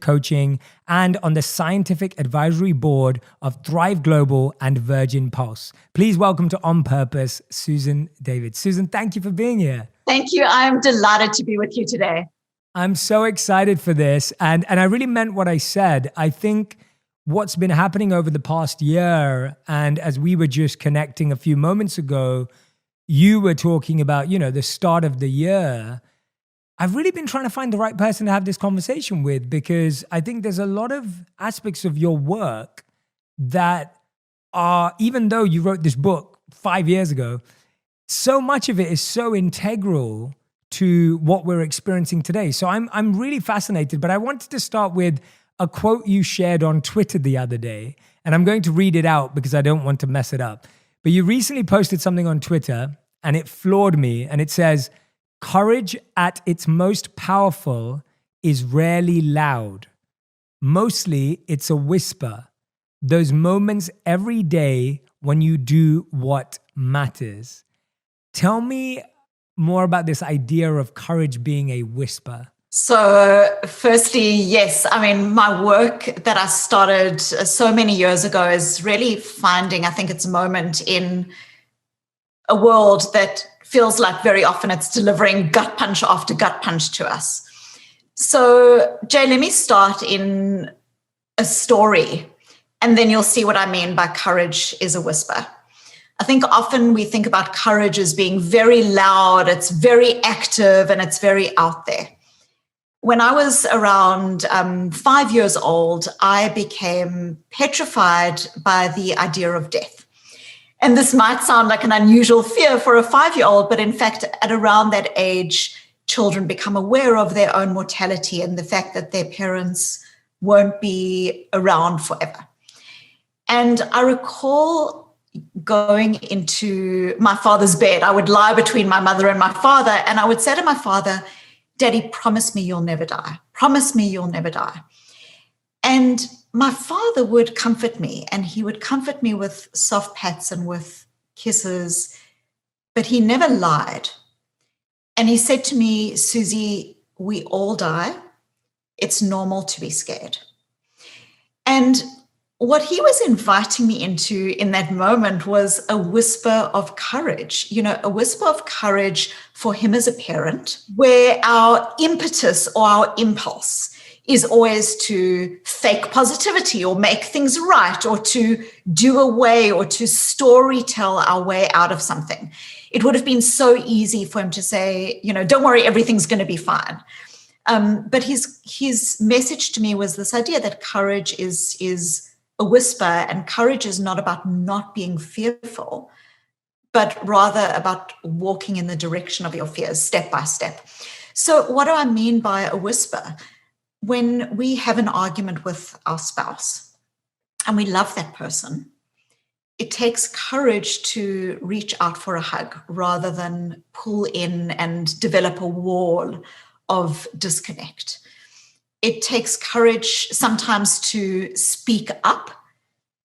coaching, and on the scientific advisory board of Thrive Global and Virgin Pulse. Please welcome to On Purpose, Susan David. Susan, thank you for being here. Thank you. I'm delighted to be with you today. I'm so excited for this. And I really meant what I said. I think what's been happening over the past year, and as we were just connecting a few moments ago, you were talking about, the start of the year. I've really been trying to find the right person to have this conversation with, because I think there's a lot of aspects of your work that are, even though you wrote this book 5 years ago, so much of it is so integral to what we're experiencing today. So I'm really fascinated, but I wanted to start with a quote you shared on Twitter the other day, and I'm going to read it out because I don't want to mess it up. But you recently posted something on Twitter and it floored me, and it says, "Courage at its most powerful is rarely loud. Mostly it's a whisper. Those moments every day when you do what matters." Tell me more about this idea of courage being a whisper. So firstly, yes, my work that I started so many years ago is really finding, I think, its moment in a world that feels like very often it's delivering gut punch after gut punch to us. So, Jay, let me start in a story, and then you'll see what I mean by courage is a whisper. I think often we think about courage as being very loud, it's very active, and it's very out there. When I was around 5 years old, I became petrified by the idea of death. And this might sound like an unusual fear for a 5-year-old, but in fact, at around that age, children become aware of their own mortality and the fact that their parents won't be around forever. And I recall going into my father's bed. I would lie between my mother and my father, and I would say to my father, "Daddy, promise me you'll never die. Promise me you'll never die." And my father would comfort me, and he would comfort me with soft pats and with kisses, but he never lied. And he said to me, "Susie, we all die. It's normal to be scared." And what he was inviting me into in that moment was a whisper of courage, a whisper of courage for him as a parent, where our impetus or our impulse is always to fake positivity or make things right or to do away or to story tell our way out of something. It would have been so easy for him to say, "Don't worry, everything's going to be fine." But his message to me was this idea that courage is a whisper, and courage is not about not being fearful, but rather about walking in the direction of your fears step by step. So what do I mean by a whisper? When we have an argument with our spouse and we love that person, it takes courage to reach out for a hug rather than pull in and develop a wall of disconnect. It takes courage sometimes to speak up,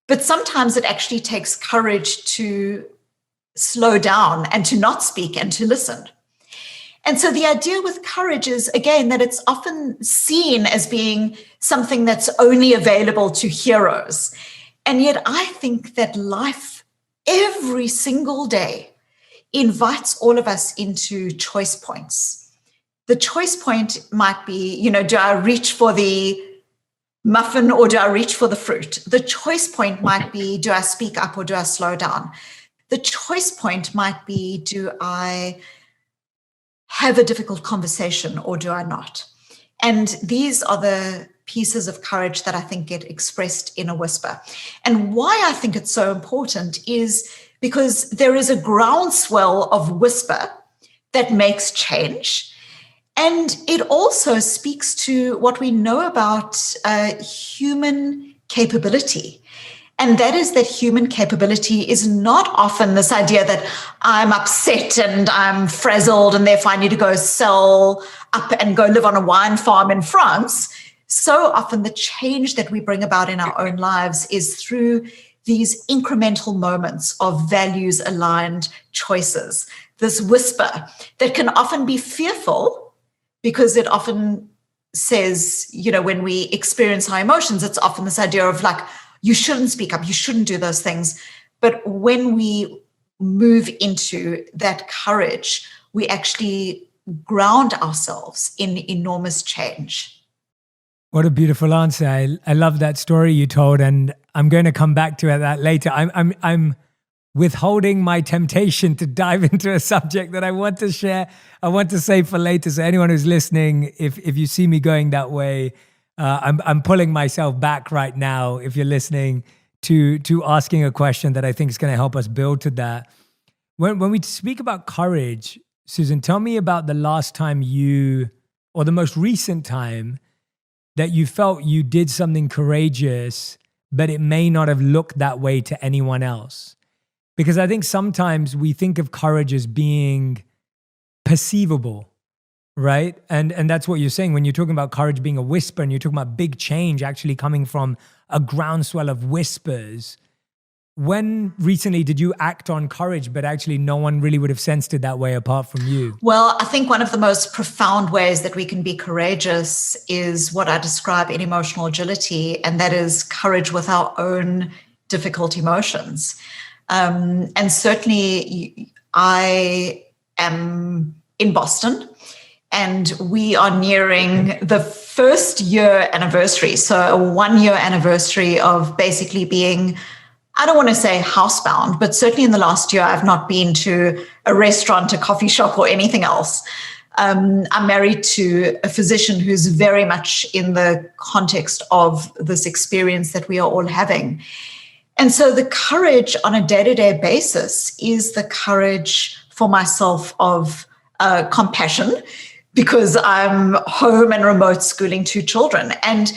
but sometimes it actually takes courage to slow down and to not speak and to listen. And so the idea with courage is, again, that it's often seen as being something that's only available to heroes. And yet I think that life every single day invites all of us into choice points. The choice point might be, do I reach for the muffin or do I reach for the fruit? The choice point might be, do I speak up or do I slow down? The choice point might be, do I have a difficult conversation or do I not? And these are the pieces of courage that I think get expressed in a whisper. And why I think it's so important is because there is a groundswell of whisper that makes change. And it also speaks to what we know about human capability. And that is that human capability is not often this idea that I'm upset and I'm frazzled and therefore I need to go sell up and go live on a wine farm in France. So often the change that we bring about in our own lives is through these incremental moments of values-aligned choices, this whisper that can often be fearful because it often says, when we experience our emotions, it's often this idea of like, you shouldn't speak up, you shouldn't do those things. But when we move into that courage, we actually ground ourselves in enormous change. What a beautiful answer. I love that story you told, and I'm going to come back to that later. I'm withholding my temptation to dive into a subject that I want to share. I want to save for later. So anyone who's listening, if you see me going that way, I'm pulling myself back right now. If you're listening to asking a question that I think is going to help us build to that. When we speak about courage, Susan, tell me about the last time or the most recent time that you felt you did something courageous, but it may not have looked that way to anyone else. Because I think sometimes we think of courage as being perceivable, right? And that's what you're saying when you're talking about courage being a whisper and you're talking about big change actually coming from a groundswell of whispers. When recently did you act on courage, but actually no one really would have sensed it that way apart from you? Well, I think one of the most profound ways that we can be courageous is what I describe in emotional agility, and that is courage with our own difficult emotions. And certainly I am in Boston, and we are nearing the first year anniversary. So a 1 year anniversary of basically being, I don't want to say housebound, but certainly in the last year, I've not been to a restaurant, a coffee shop, or anything else. I'm married to a physician who's very much in the context of this experience that we are all having. And so the courage on a day-to-day basis is the courage for myself of compassion, because I'm home and remote schooling 2 children. And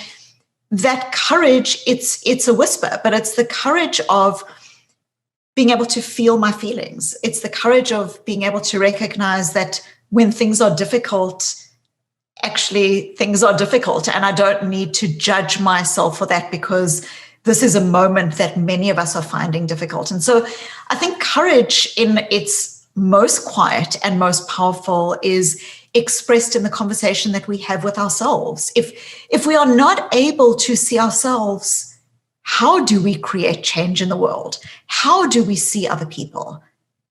that courage, it's a whisper, but it's the courage of being able to feel my feelings. It's the courage of being able to recognize that when things are difficult, actually things are difficult, and I don't need to judge myself for that, because this is a moment that many of us are finding difficult. And so I think courage in its most quiet and most powerful is expressed in the conversation that we have with ourselves. If we are not able to see ourselves, how do we create change in the world? How do we see other people?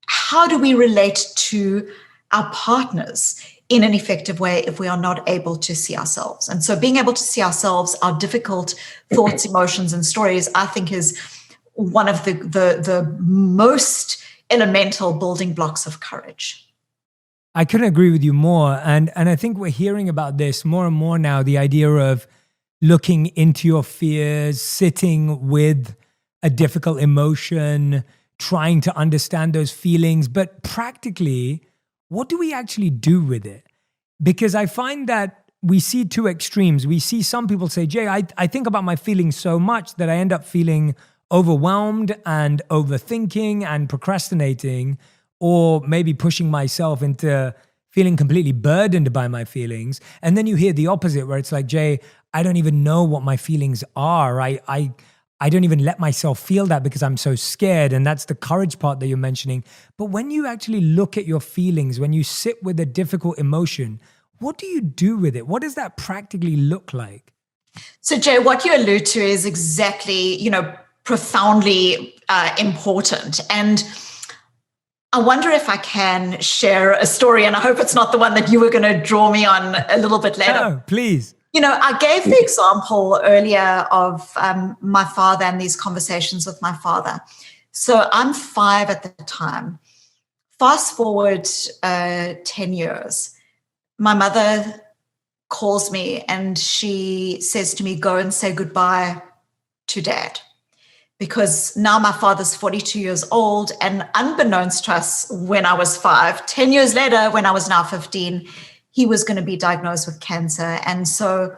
How do we relate to our partners in an effective way if we are not able to see ourselves? And so being able to see ourselves, our difficult thoughts, emotions, and stories, I think is one of the most elemental building blocks of courage. I couldn't agree with you more. And I think we're hearing about this more and more now, the idea of looking into your fears, sitting with a difficult emotion, trying to understand those feelings. But practically, what do we actually do with it? Because I find that we see 2 extremes. We see some people say, Jay, I think about my feelings so much that I end up feeling overwhelmed and overthinking and procrastinating, or maybe pushing myself into feeling completely burdened by my feelings. And then you hear the opposite, where it's like, Jay, I don't even know what my feelings are. I don't even let myself feel that because I'm so scared. And that's the courage part that you're mentioning. But when you actually look at your feelings, when you sit with a difficult emotion, what do you do with it? What does that practically look like? So, Jay, what you allude to is exactly, profoundly important. And I wonder if I can share a story, and I hope it's not the one that you were going to draw me on a little bit later. No, please. I gave the example earlier of my father and these conversations with my father. So I'm 5 at the time. Fast forward 10 years. My mother calls me and she says to me, go and say goodbye to Dad. Because now my father's 42 years old, and unbeknownst to us when I was 5, 10 years later, when I was now 15, he was going to be diagnosed with cancer. And so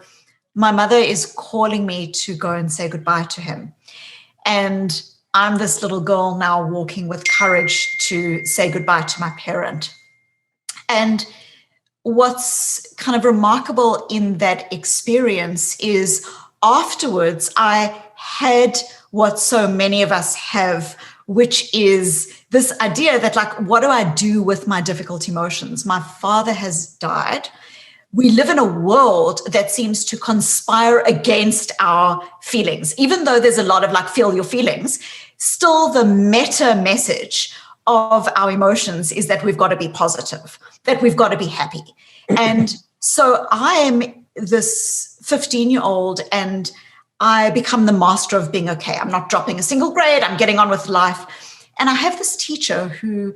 my mother is calling me to go and say goodbye to him. And I'm this little girl now walking with courage to say goodbye to my parent. And what's kind of remarkable in that experience is afterwards I had what so many of us have, which is this idea that, like, what do I do with my difficult emotions? My father has died, we live in a world that seems to conspire against our feelings. Even though there's a lot of like, feel your feelings, still the meta message of our emotions is that we've got to be positive, that we've got to be happy. And so I am this 15-year-old and I become the master of being okay. I'm not dropping a single grade. I'm getting on with life. And I have this teacher who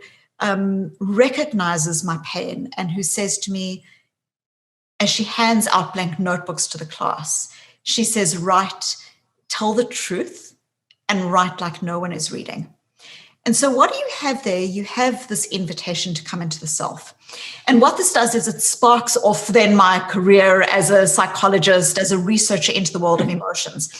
recognizes my pain and who says to me, as she hands out blank notebooks to the class, she says, write, tell the truth and write like no one is reading. And so what do you have there? You have this invitation to come into the self. And what this does is it sparks off then my career as a psychologist, as a researcher into the world of emotions.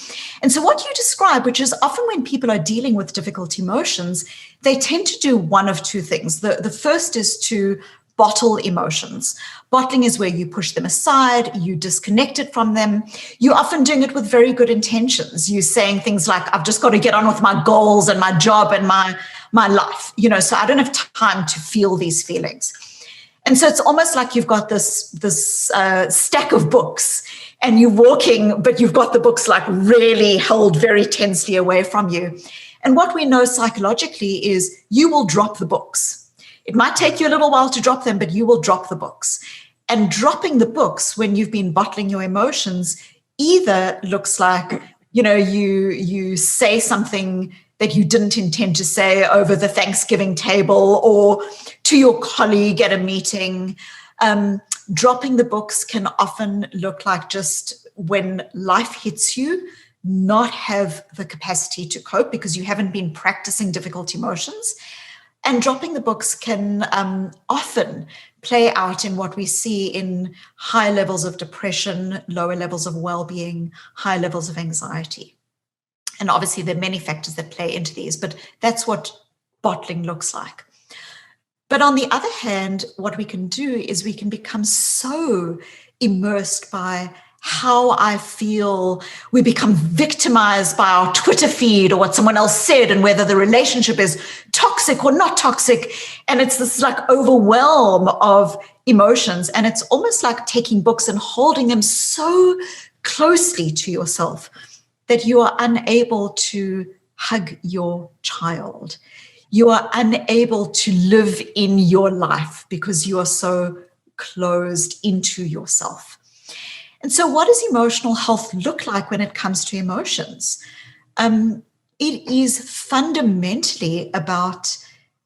And so what you describe, which is often when people are dealing with difficult emotions, they tend to do one of two things. The first is to bottle emotions. Bottling is where you push them aside, you disconnect it from them. You're often doing it with very good intentions. You're saying things like, I've just got to get on with my goals and my job and my life, so I don't have time to feel these feelings. And so it's almost like you've got this stack of books and you're walking, but you've got the books like really held very tensely away from you. And what we know psychologically is you will drop the books. It might take you a little while to drop them, but you will drop the books. And dropping the books when you've been bottling your emotions either looks like, you say something that you didn't intend to say over the Thanksgiving table or to your colleague at a meeting. Dropping the books can often look like just when life hits you, not have the capacity to cope because you haven't been practicing difficult emotions. And dropping the books can often play out in what we see in high levels of depression, lower levels of well-being, high levels of anxiety. And obviously there are many factors that play into these, but that's what bottling looks like. But on the other hand, what we can do is we can become so immersed by how I feel. We become victimized by our Twitter feed or what someone else said and whether the relationship is toxic or not toxic. And it's this like overwhelm of emotions. And it's almost like taking books and holding them so closely to yourself that you are unable to hug your child. You are unable to live in your life because you are so closed into yourself. And so what does emotional health look like when it comes to emotions? It is fundamentally about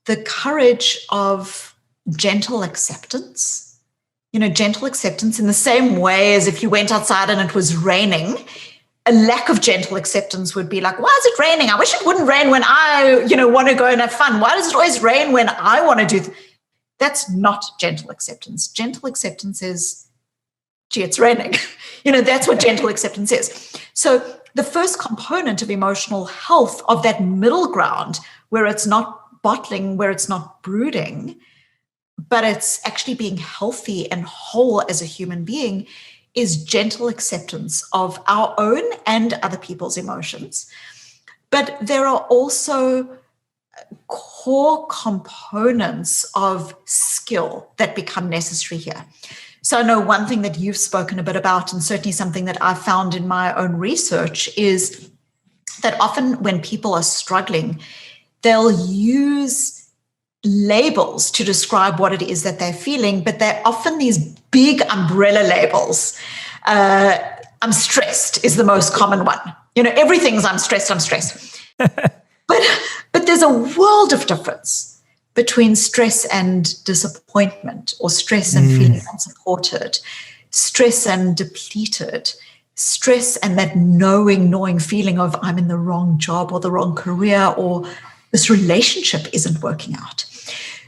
the courage of gentle acceptance. Gentle acceptance in the same way as if you went outside and it was raining. A lack of gentle acceptance would be like, why is it raining? I wish it wouldn't rain when I, want to go and have fun. Why does it always rain when I want to do? That's not gentle acceptance. Gentle acceptance is, gee, it's raining. That's what gentle acceptance is. So the first component of emotional health, of that middle ground, where it's not bottling, where it's not brooding, but it's actually being healthy and whole as a human being, is gentle acceptance of our own and other people's emotions. But there are also core components of skill that become necessary here. So I know one thing that you've spoken a bit about, and certainly something that I found in my own research, is that often when people are struggling, they'll use labels to describe what it is that they're feeling, but they're often these big umbrella labels. I'm stressed is the most common one. Everything's I'm stressed. But there's a world of difference between stress and disappointment, or stress and feeling unsupported, stress and depleted, stress and that gnawing feeling of I'm in the wrong job or the wrong career, or this relationship isn't working out.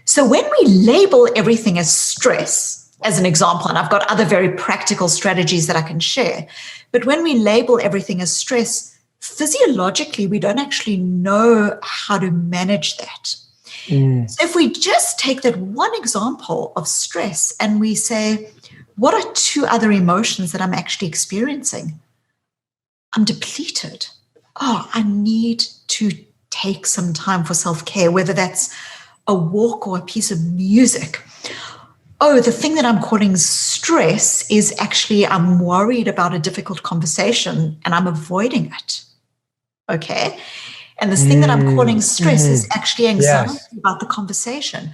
So when we label everything as stress, as an example, and I've got other very practical strategies that I can share, but when we label everything as stress, physiologically, we don't actually know how to manage that. So if we just take that one example of stress and we say, what are two other emotions that I'm actually experiencing? I'm depleted. I need to take some time for self-care, whether that's a walk or a piece of music. oh, the thing that I'm calling stress is actually I'm worried about a difficult conversation and I'm avoiding it. Okay. And this thing that I'm calling stress is actually anxiety about the conversation.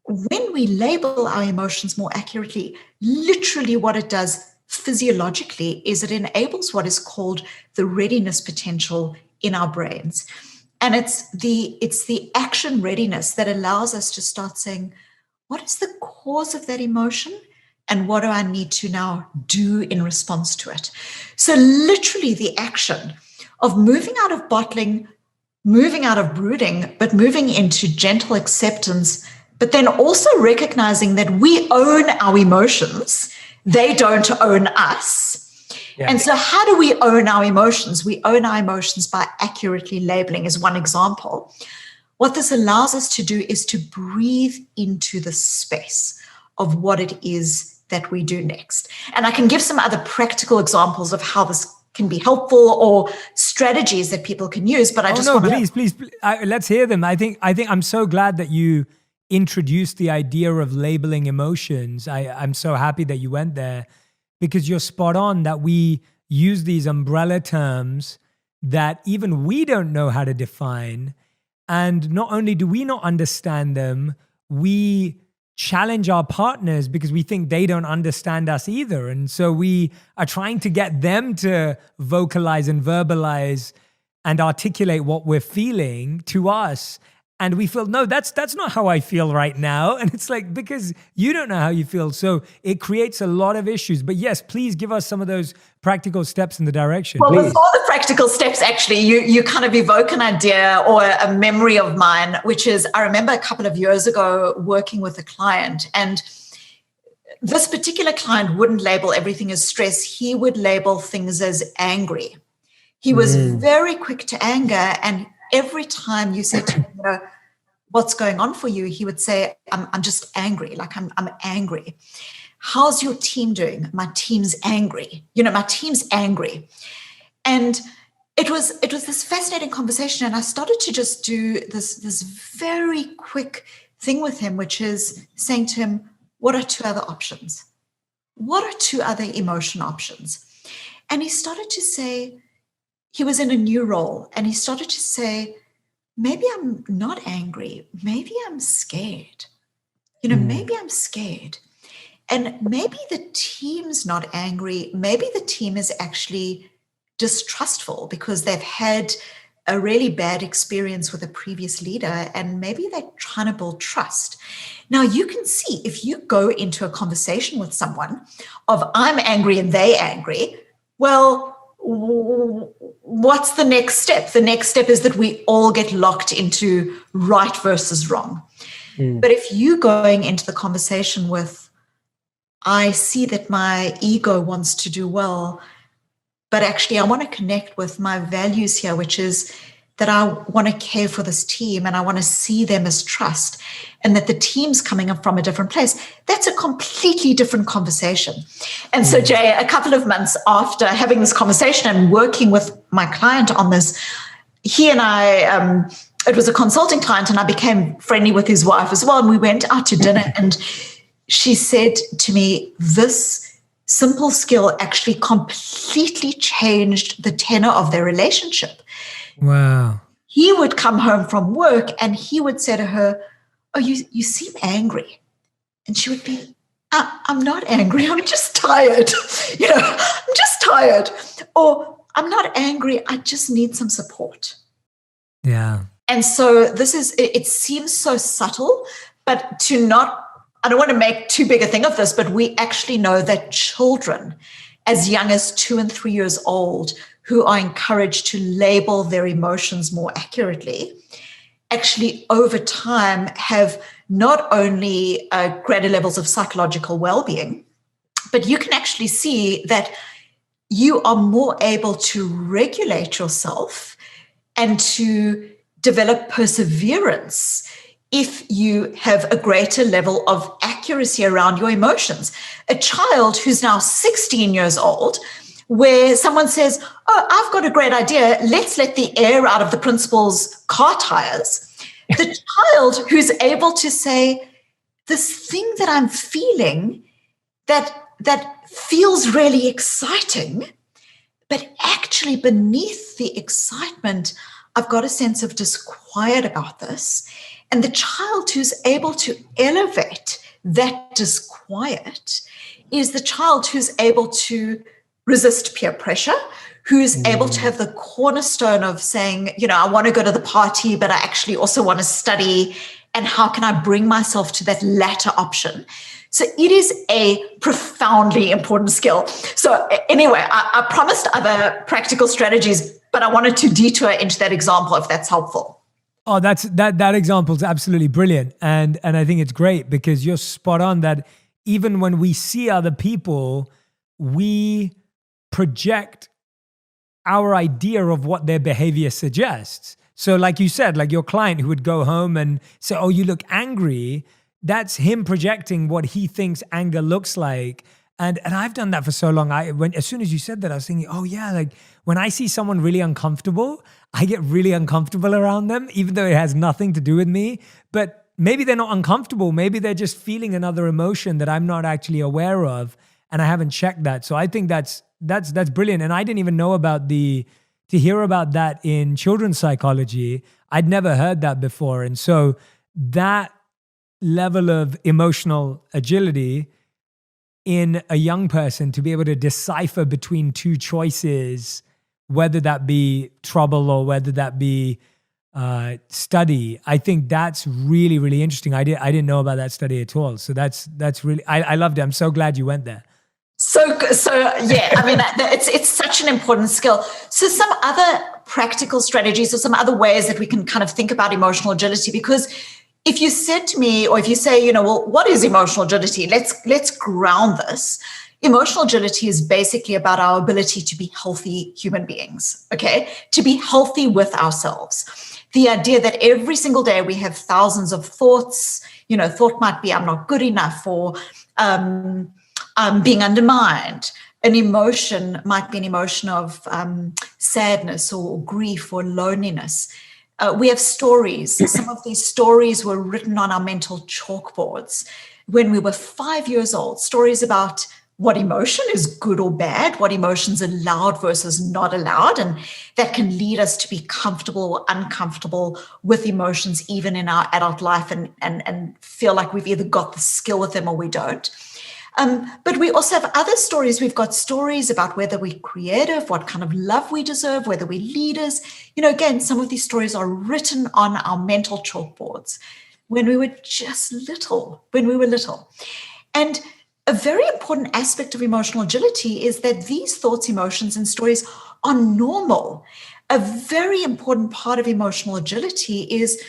When we label our emotions more accurately, literally what it does physiologically is it enables what is called the readiness potential in our brains. And it's the action readiness that allows us to start saying, what is the cause of that emotion? And what do I need to now do in response to it? So literally the action of moving out of bottling, moving out of brooding, but moving into gentle acceptance, but then also recognizing that we own our emotions. They don't own us. Yeah. And so how do we own our emotions? We own our emotions by accurately labeling is one example. What this allows us to do is to breathe into the space of what it is that we do next. And I can give some other practical examples of how this can be helpful or strategies that people can use. But I just want to... Please, let's hear them. I think I'm so glad that you introduced the idea of labeling emotions. I'm so happy that you went there, because you're spot on that we use these umbrella terms that even we don't know how to define. And not only do we not understand them, we challenge our partners because we think they don't understand us either. And so we are trying to get them to vocalize and verbalize and articulate what we're feeling to us. And we feel, no, that's not how I feel right now. And it's like, because you don't know how you feel. So it creates a lot of issues. But yes, please give us some of those practical steps in the direction. Well, please. Before the practical steps, actually, you kind of evoke an idea or a memory of mine, which is, I remember a couple of years ago working with a client, and this particular client wouldn't label everything as stress. He would label things as angry. He was very quick to anger, and every time you said to him, what's going on for you? He would say, I'm just angry. Like I'm angry. How's your team doing? My team's angry. My team's angry. And it was this fascinating conversation. And I started to just do this very quick thing with him, which is saying to him, what are two other options? What are two other emotion options? And he started to say, he was in a new role, and he started to say, maybe I'm not angry. Maybe I'm scared. Maybe I'm scared. And maybe the team's not angry. Maybe the team is actually distrustful because they've had a really bad experience with a previous leader, and maybe they're trying to build trust. Now, you can see if you go into a conversation with someone of I'm angry and they angry, well, what's the next step? The next step is that we all get locked into right versus wrong. But if you going into the conversation with, I see that my ego wants to do well, but actually I want to connect with my values here, which is that I want to care for this team and I want to see them as trust, and that the team's coming up from a different place. That's a completely different conversation. And so, Jay, a couple of months after having this conversation and working with my client on this, he and I, it was a consulting client, and I became friendly with his wife as well. And we went out to dinner, and she said to me, this simple skill actually completely changed the tenor of their relationship. Wow. He would come home from work and he would say to her, oh, you seem angry. And she would be, I'm not angry. I'm just tired. I'm just tired. Or I'm not angry. I just need some support. Yeah. And so it seems so subtle, but I don't want to make too big a thing of this, but we actually know that children as young as 2 and 3 years old who are encouraged to label their emotions more accurately, actually over time have not only greater levels of psychological well-being, but you can actually see that you are more able to regulate yourself and to develop perseverance if you have a greater level of accuracy around your emotions. A child who's now 16 years old, where someone says, oh, I've got a great idea, let's let the air out of the principal's car tires. The child who's able to say, this thing that I'm feeling that feels really exciting, but actually beneath the excitement, I've got a sense of disquiet about this. And the child who's able to elevate that disquiet is the child who's able to resist peer pressure, who's able to have the cornerstone of saying, I want to go to the party, but I actually also want to study. And how can I bring myself to that latter option? So it is a profoundly important skill. So anyway, I promised other practical strategies, but I wanted to detour into that example if that's helpful. Oh, that example is absolutely brilliant. And I think it's great because you're spot on that even when we see other people, we project our idea of what their behavior suggests. So like you said, like your client who would go home and say, oh, you look angry. That's him projecting what he thinks anger looks like. And I've done that for so long. As soon as you said that, I was thinking, oh yeah, like when I see someone really uncomfortable, I get really uncomfortable around them, even though it has nothing to do with me. But maybe they're not uncomfortable. Maybe they're just feeling another emotion that I'm not actually aware of, and I haven't checked that. So I think that's brilliant. And I didn't even know about to hear about that in children's psychology. I'd never heard that before. And so that level of emotional agility in a young person to be able to decipher between two choices, whether that be trouble or whether that be study, I think that's really, really interesting. I didn't know about that study at all. So that's really, I loved it. I'm so glad you went there. So yeah, I mean, it's such an important skill. So some other practical strategies or some other ways that we can kind of think about emotional agility, because if you said to me, or if you say, well, what is emotional agility? Let's ground this. Emotional agility is basically about our ability to be healthy human beings, okay? To be healthy with ourselves. The idea that every single day we have thousands of thoughts, thought might be, I'm not good enough, or I'm being undermined. An emotion might be an emotion of sadness or grief or loneliness. We have stories. Some of these stories were written on our mental chalkboards when we were 5 years old, stories about what emotion is good or bad, what emotions are allowed versus not allowed, and that can lead us to be comfortable or uncomfortable with emotions even in our adult life and feel like we've either got the skill with them or we don't. But we also have other stories. We've got stories about whether we're creative, what kind of love we deserve, whether we're leaders. Again, some of these stories are written on our mental chalkboards when we were just little, And a very important aspect of emotional agility is that these thoughts, emotions, and stories are normal. A very important part of emotional agility is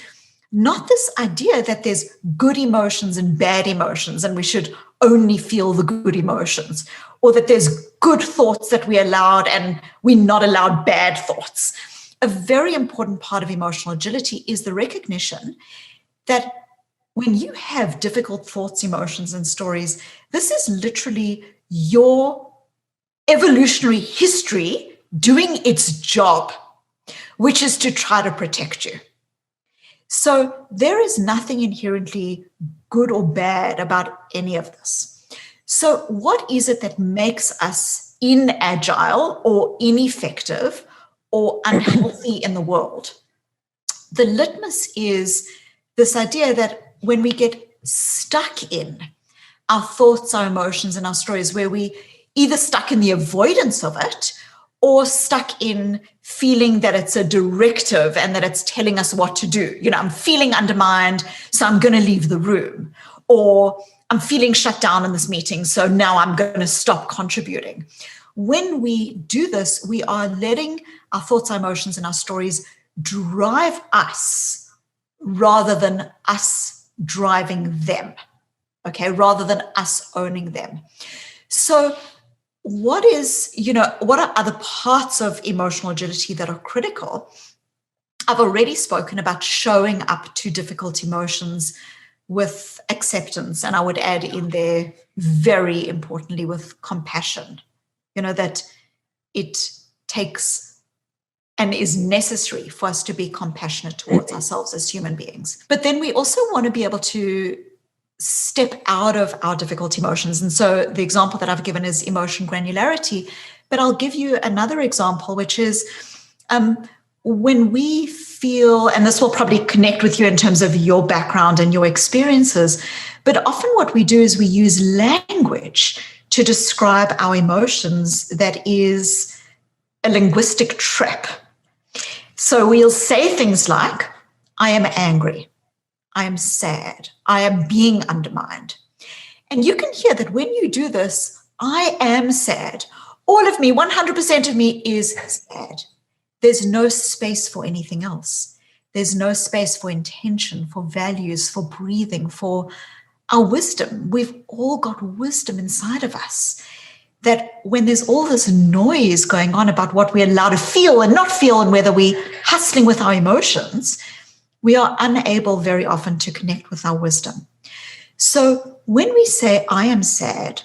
not this idea that there's good emotions and bad emotions, and we should only feel the good emotions, or that there's good thoughts that we're allowed and we're not allowed bad thoughts. A very important part of emotional agility is the recognition that when you have difficult thoughts, emotions, and stories, this is literally your evolutionary history doing its job, which is to try to protect you. So there is nothing inherently good or bad about any of this. So what is it that makes us inagile or ineffective or unhealthy in the world? The litmus is this idea that when we get stuck in our thoughts, our emotions, and our stories, where we either stuck in the avoidance of it or stuck in feeling that it's a directive and that it's telling us what to do. I'm feeling undermined, so I'm going to leave the room. Or I'm feeling shut down in this meeting, so now I'm going to stop contributing. When we do this, we are letting our thoughts, our emotions, and our stories drive us rather than us driving them, okay? Rather than us owning them. So what are other parts of emotional agility that are critical? I've already spoken about showing up to difficult emotions with acceptance, and I would add in there, very importantly, with compassion. That it takes and is necessary for us to be compassionate towards ourselves as human beings. But then we also want to be able to step out of our difficult emotions. And so the example that I've given is emotion granularity, but I'll give you another example, which is when we feel, and this will probably connect with you in terms of your background and your experiences, but often what we do is we use language to describe our emotions that is a linguistic trap. So we'll say things like, I am angry, I am sad, I am being undermined. And you can hear that when you do this, I am sad. All of me, 100% of me is sad. There's no space for anything else. There's no space for intention, for values, for breathing, for our wisdom. We've all got wisdom inside of us that when there's all this noise going on about what we're allowed to feel and not feel and whether we're hustling with our emotions, we are unable very often to connect with our wisdom. So when we say, I am sad,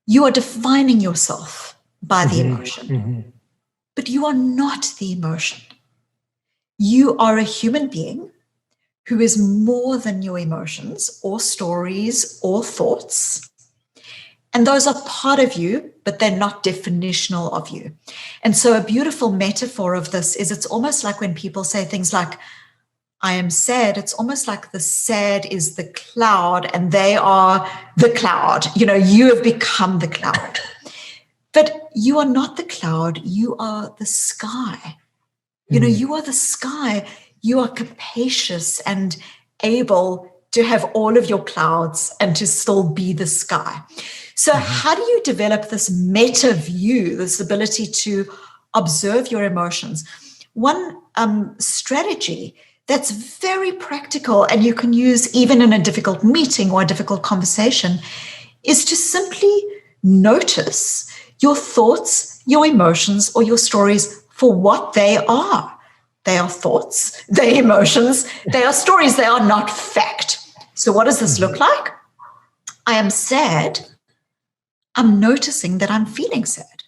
you are defining yourself by the emotion, but you are not the emotion. You are a human being who is more than your emotions or stories or thoughts. And those are part of you, but they're not definitional of you. And so a beautiful metaphor of this is it's almost like when people say things like, I am sad, it's almost like the sad is the cloud and they are the cloud. You know, you have become the cloud. But you are not the cloud, you are the sky. You know, you are the sky. You are capacious and able to have all of your clouds and to still be the sky. So how do you develop this meta view, this ability to observe your emotions? One strategy that's very practical and you can use even in a difficult meeting or a difficult conversation is to simply notice your thoughts, your emotions, or your stories for what they are. They are thoughts, they are emotions, they are stories, they are not fact. So what does this look like? I am sad. I'm noticing that I'm feeling sad.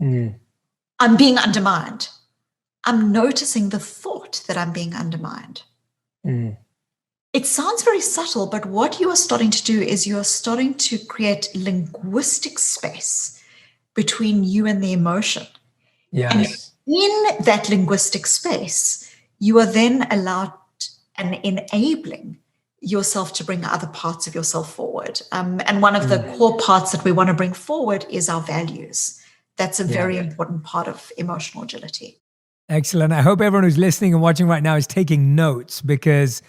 I'm being undermined. I'm noticing the thought that I'm being undermined. It sounds very subtle, but what you are starting to do is you are starting to create linguistic space between you and the emotion. Yes. And in that linguistic space, you are then allowed and enabling yourself to bring other parts of yourself forward. And one of the core parts that we want to bring forward is our values. That's a very important part of emotional agility. Excellent. I hope everyone who's listening and watching right now is taking notes because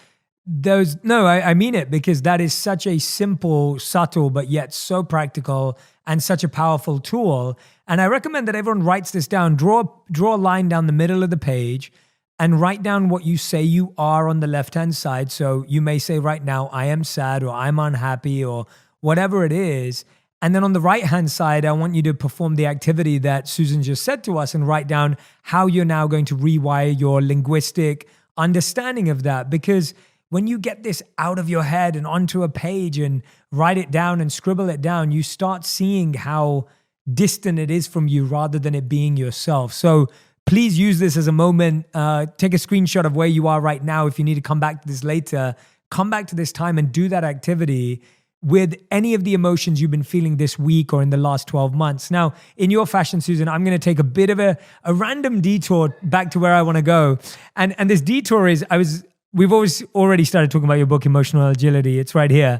I mean it, because that is such a simple, subtle, but yet so practical and such a powerful tool. And I recommend that everyone writes this down, draw a line down the middle of the page and write down what you say you are on the left-hand side. So you may say right now, I am sad or I'm unhappy or whatever it is. And then on the right-hand side, I want you to perform the activity that Susan just said to us and write down how you're now going to rewire your linguistic understanding of that. Because when you get this out of your head and onto a page and write it down and scribble it down, you start seeing how distant it is from you rather than it being yourself. So please use this as a moment. Take a screenshot of where you are right now. If you need to come back to this later, come back to this time and do that activity with any of the emotions you've been feeling this week or in the last 12 months. Now, in your fashion, Susan, I'm going to take a bit of a random detour back to where I want to go. And this detour is, we've already started talking about your book, Emotional Agility. It's right here.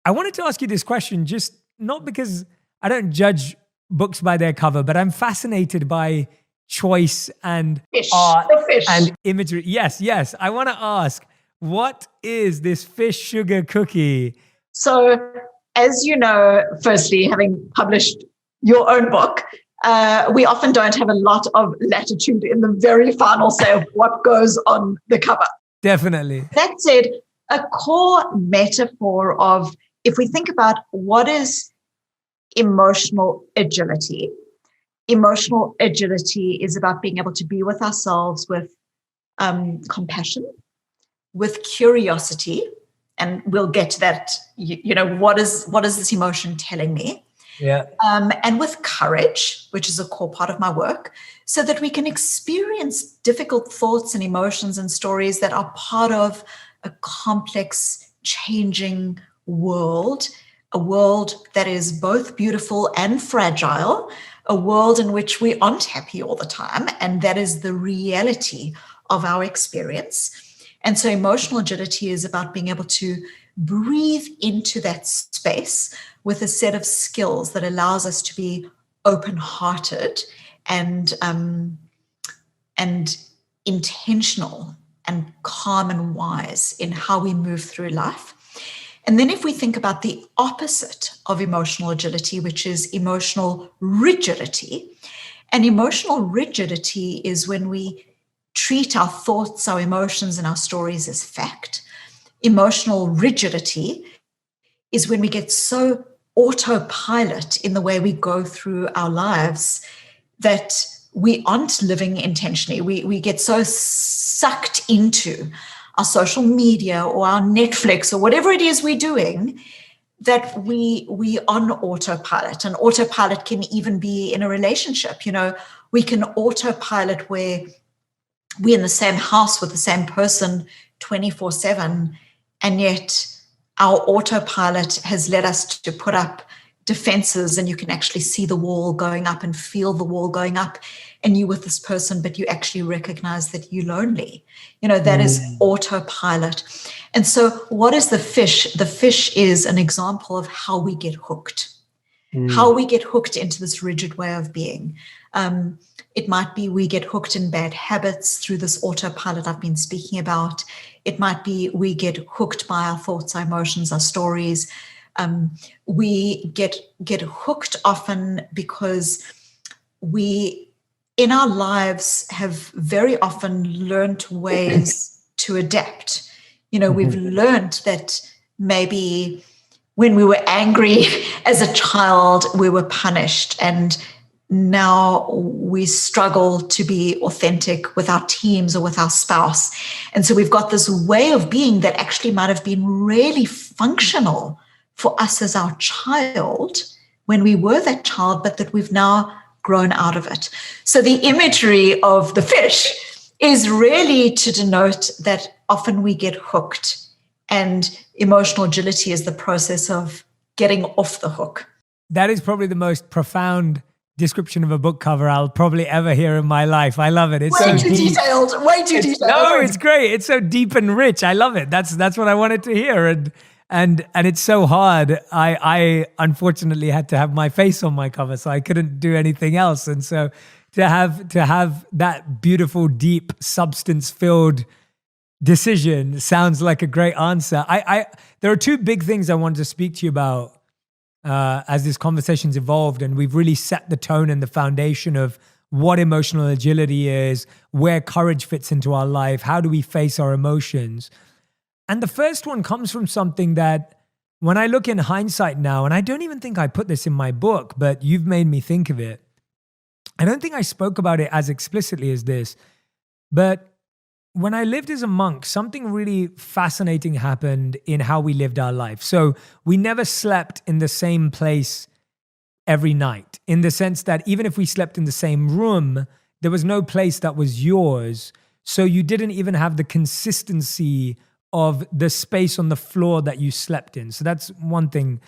I wanted to ask you this question, just not because I don't judge books by their cover, but I'm fascinated by choice and art and imagery. Yes. I want to ask, what is this fish sugar cookie? So, as you know, firstly, having published your own book, we often don't have a lot of latitude in the very final say of what goes on the cover. Definitely. That said, a core metaphor of, if we think about what is emotional agility is about being able to be with ourselves with compassion, with curiosity, and we'll get to that, what is this emotion telling me? Yeah. And with courage, which is a core part of my work, so that we can experience difficult thoughts and emotions and stories that are part of a complex changing world, a world that is both beautiful and fragile, a world in which we aren't happy all the time, and that is the reality of our experience. And so emotional agility is about being able to breathe into that space with a set of skills that allows us to be open-hearted and intentional and calm and wise in how we move through life. And then if we think about the opposite of emotional agility, which is emotional rigidity, and emotional rigidity is when we treat our thoughts, our emotions, and our stories as fact. Emotional rigidity is when we get so autopilot in the way we go through our lives that we aren't living intentionally. We get so sucked into our social media or our Netflix or whatever it is we're doing that we on autopilot. And autopilot can even be in a relationship. You know, we can autopilot where we're in the same house with the same person 24/7, and yet our autopilot has led us to put up defenses, and you can actually see the wall going up and feel the wall going up, and you with this person, but you actually recognize that you're lonely. You know, that is autopilot. And so what is the fish? The fish is an example of how we get hooked, how we get hooked into this rigid way of being. It might be we get hooked in bad habits through this autopilot I've been speaking about. It might be we get hooked by our thoughts, our emotions, our stories. We get hooked often because we, in our lives, have very often learned ways to adapt. You know, we've learned that maybe when we were angry as a child, we were punished, and now we struggle to be authentic with our teams or with our spouse. And so we've got this way of being that actually might have been really functional for us as our child when we were that child, but that we've now grown out of it. So the imagery of the fish is really to denote that often we get hooked, and emotional agility is the process of getting off the hook. That is probably the most profound description of a book cover I'll probably ever hear in my life. I love it. It's way so too deep. detailed. Way too detailed. No, it's great. It's so deep and rich. I love it. That's what I wanted to hear. And it's so hard. I unfortunately had to have my face on my cover, so I couldn't do anything else. And so to have that beautiful, deep, substance-filled decision sounds like a great answer. There are two big things I wanted to speak to you about as this conversation's evolved, and we've really set the tone and the foundation of what emotional agility is, where courage fits into our life, how do we face our emotions. And the first one comes from something that when I look in hindsight now, and I don't even think I put this in my book, but you've made me think of it. I don't think I spoke about it as explicitly as this, but when I lived as a monk, something really fascinating happened in how we lived our life. So we never slept in the same place every night, in the sense that even if we slept in the same room, there was no place that was yours. So you didn't even have the consistency of the space on the floor that you slept in. So that's one thing.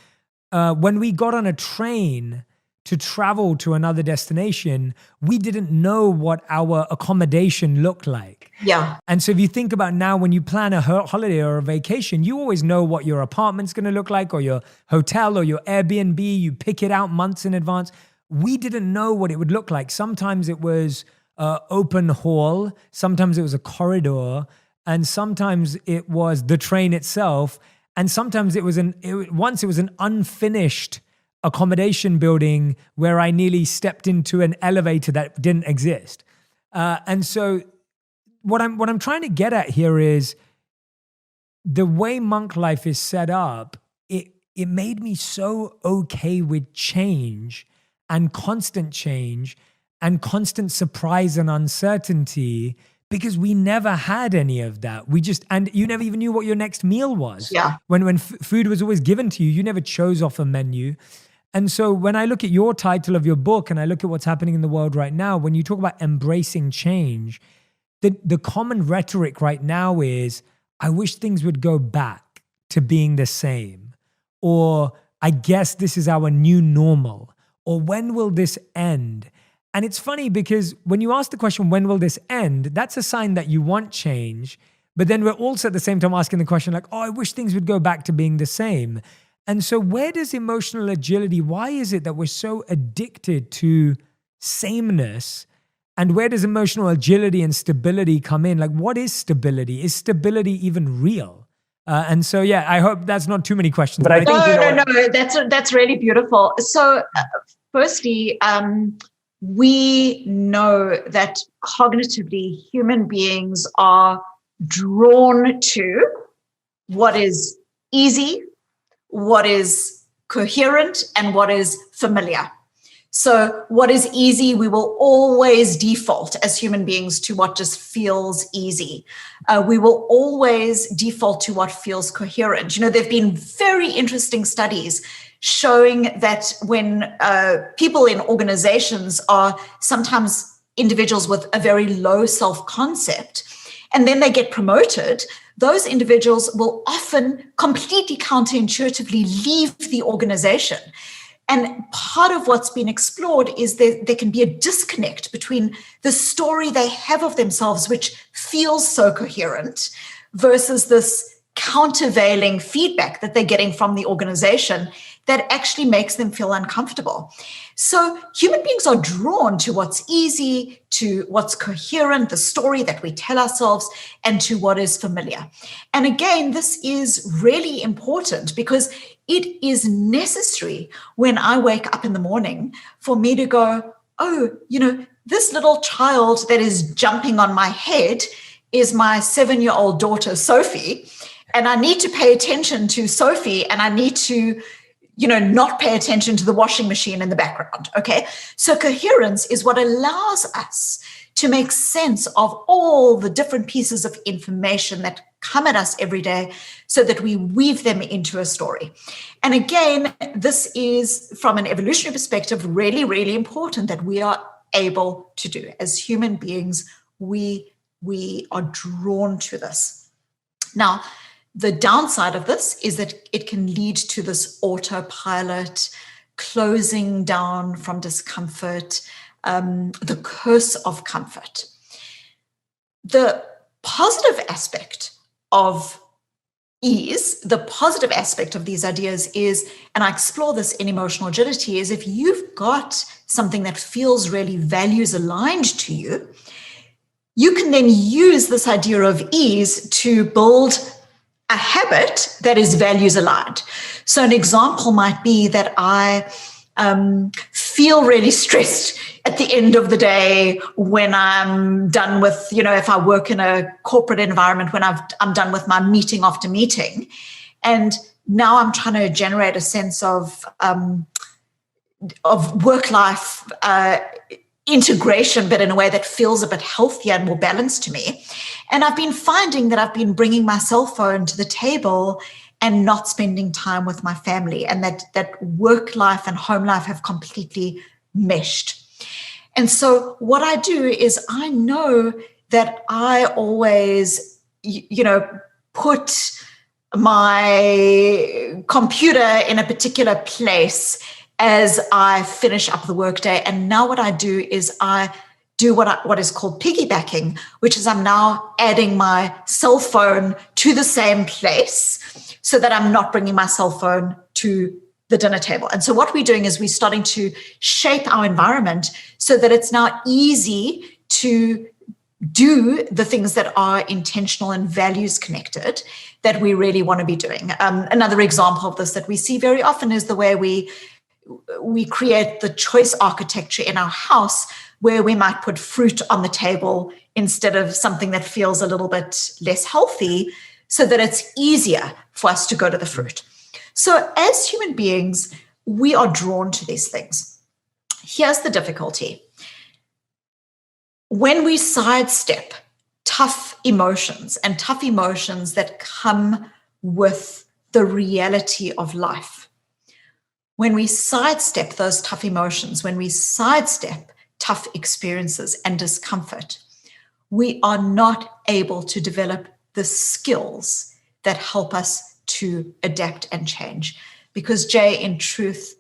When we got on a train to travel to another destination, we didn't know what our accommodation looked like. Yeah. And so if you think about now, when you plan a holiday or a vacation, you always know what your apartment's going to look like, or your hotel or your Airbnb. You pick it out months in advance. We didn't know what it would look like. Sometimes it was open hall. Sometimes it was a corridor. And sometimes it was the train itself. And sometimes it was once it was an unfinished accommodation building where I nearly stepped into an elevator that didn't exist. And so what I'm trying to get at here is the way monk life is set up, it made me so okay with change and constant surprise and uncertainty, because we never had any of that. And you never even knew what your next meal was. Yeah. When food was always given to you, you never chose off a menu. And so when I look at your title of your book and I look at what's happening in the world right now, when you talk about embracing change, the common rhetoric right now is, I wish things would go back to being the same? Or I guess this is our new normal? Or when will this end? And it's funny because when you ask the question, when will this end? That's a sign that you want change. But then we're also at the same time asking the question like, oh, I wish things would go back to being the same. And so where does emotional agility, why is it that we're so addicted to sameness? And where does emotional agility and stability come in? Like, what is stability? Is stability even real? And so, yeah, I hope that's not too many questions. But I think, no, that's really beautiful. So firstly, we know that cognitively human beings are drawn to what is easy, what is coherent, and what is familiar. So what is easy, we will always default as human beings to what just feels easy. We will always default to what feels coherent. You know, there have been very interesting studies showing that when people in organizations are sometimes individuals with a very low self-concept, and then they get promoted, those individuals will often completely counterintuitively leave the organization. And part of what's been explored is that there can be a disconnect between the story they have of themselves, which feels so coherent, versus this countervailing feedback that they're getting from the organization that actually makes them feel uncomfortable. So human beings are drawn to what's easy, to what's coherent, the story that we tell ourselves, and to what is familiar. And again, this is really important because it is necessary when I wake up in the morning for me to go, oh, you know, this little child that is jumping on my head is my 7-year-old daughter, Sophie. And I need to pay attention to Sophie, and I need to, you know, not pay attention to the washing machine in the background, okay? So coherence is what allows us to make sense of all the different pieces of information that come at us every day so that we weave them into a story. And again, this is, from an evolutionary perspective, really, really important that we are able to do. As human beings, we are drawn to this. Now, the downside of this is that it can lead to this autopilot, closing down from discomfort, the curse of comfort. The positive aspect of ease, the positive aspect of these ideas is, and I explore this in emotional agility, is if you've got something that feels really values aligned to you, you can then use this idea of ease to build a habit that is values aligned. So an example might be that I feel really stressed at the end of the day when I'm done with, you know, if I work in a corporate environment, when I'm done with my meeting after meeting. And now I'm trying to generate a sense of work-life integration, but in a way that feels a bit healthier and more balanced to me. And I've been finding that I've been bringing my cell phone to the table and not spending time with my family, and that work life and home life have completely meshed. And so what I do is I know that I always, you know, put my computer in a particular place as I finish up the workday. And now what I do is I do what is called piggybacking, which is I'm now adding my cell phone to the same place so that I'm not bringing my cell phone to the dinner table. And so what we're doing is we're starting to shape our environment so that it's now easy to do the things that are intentional and values connected that we really want to be doing. Another example of this that we see very often is the way we create the choice architecture in our house, where we might put fruit on the table instead of something that feels a little bit less healthy, so that it's easier for us to go to the fruit. So as human beings, we are drawn to these things. Here's the difficulty. When we sidestep tough emotions and tough emotions that come with the reality of life, when we sidestep those tough emotions, when we sidestep tough experiences and discomfort, we are not able to develop the skills that help us to adapt and change. Because, Jay, in truth,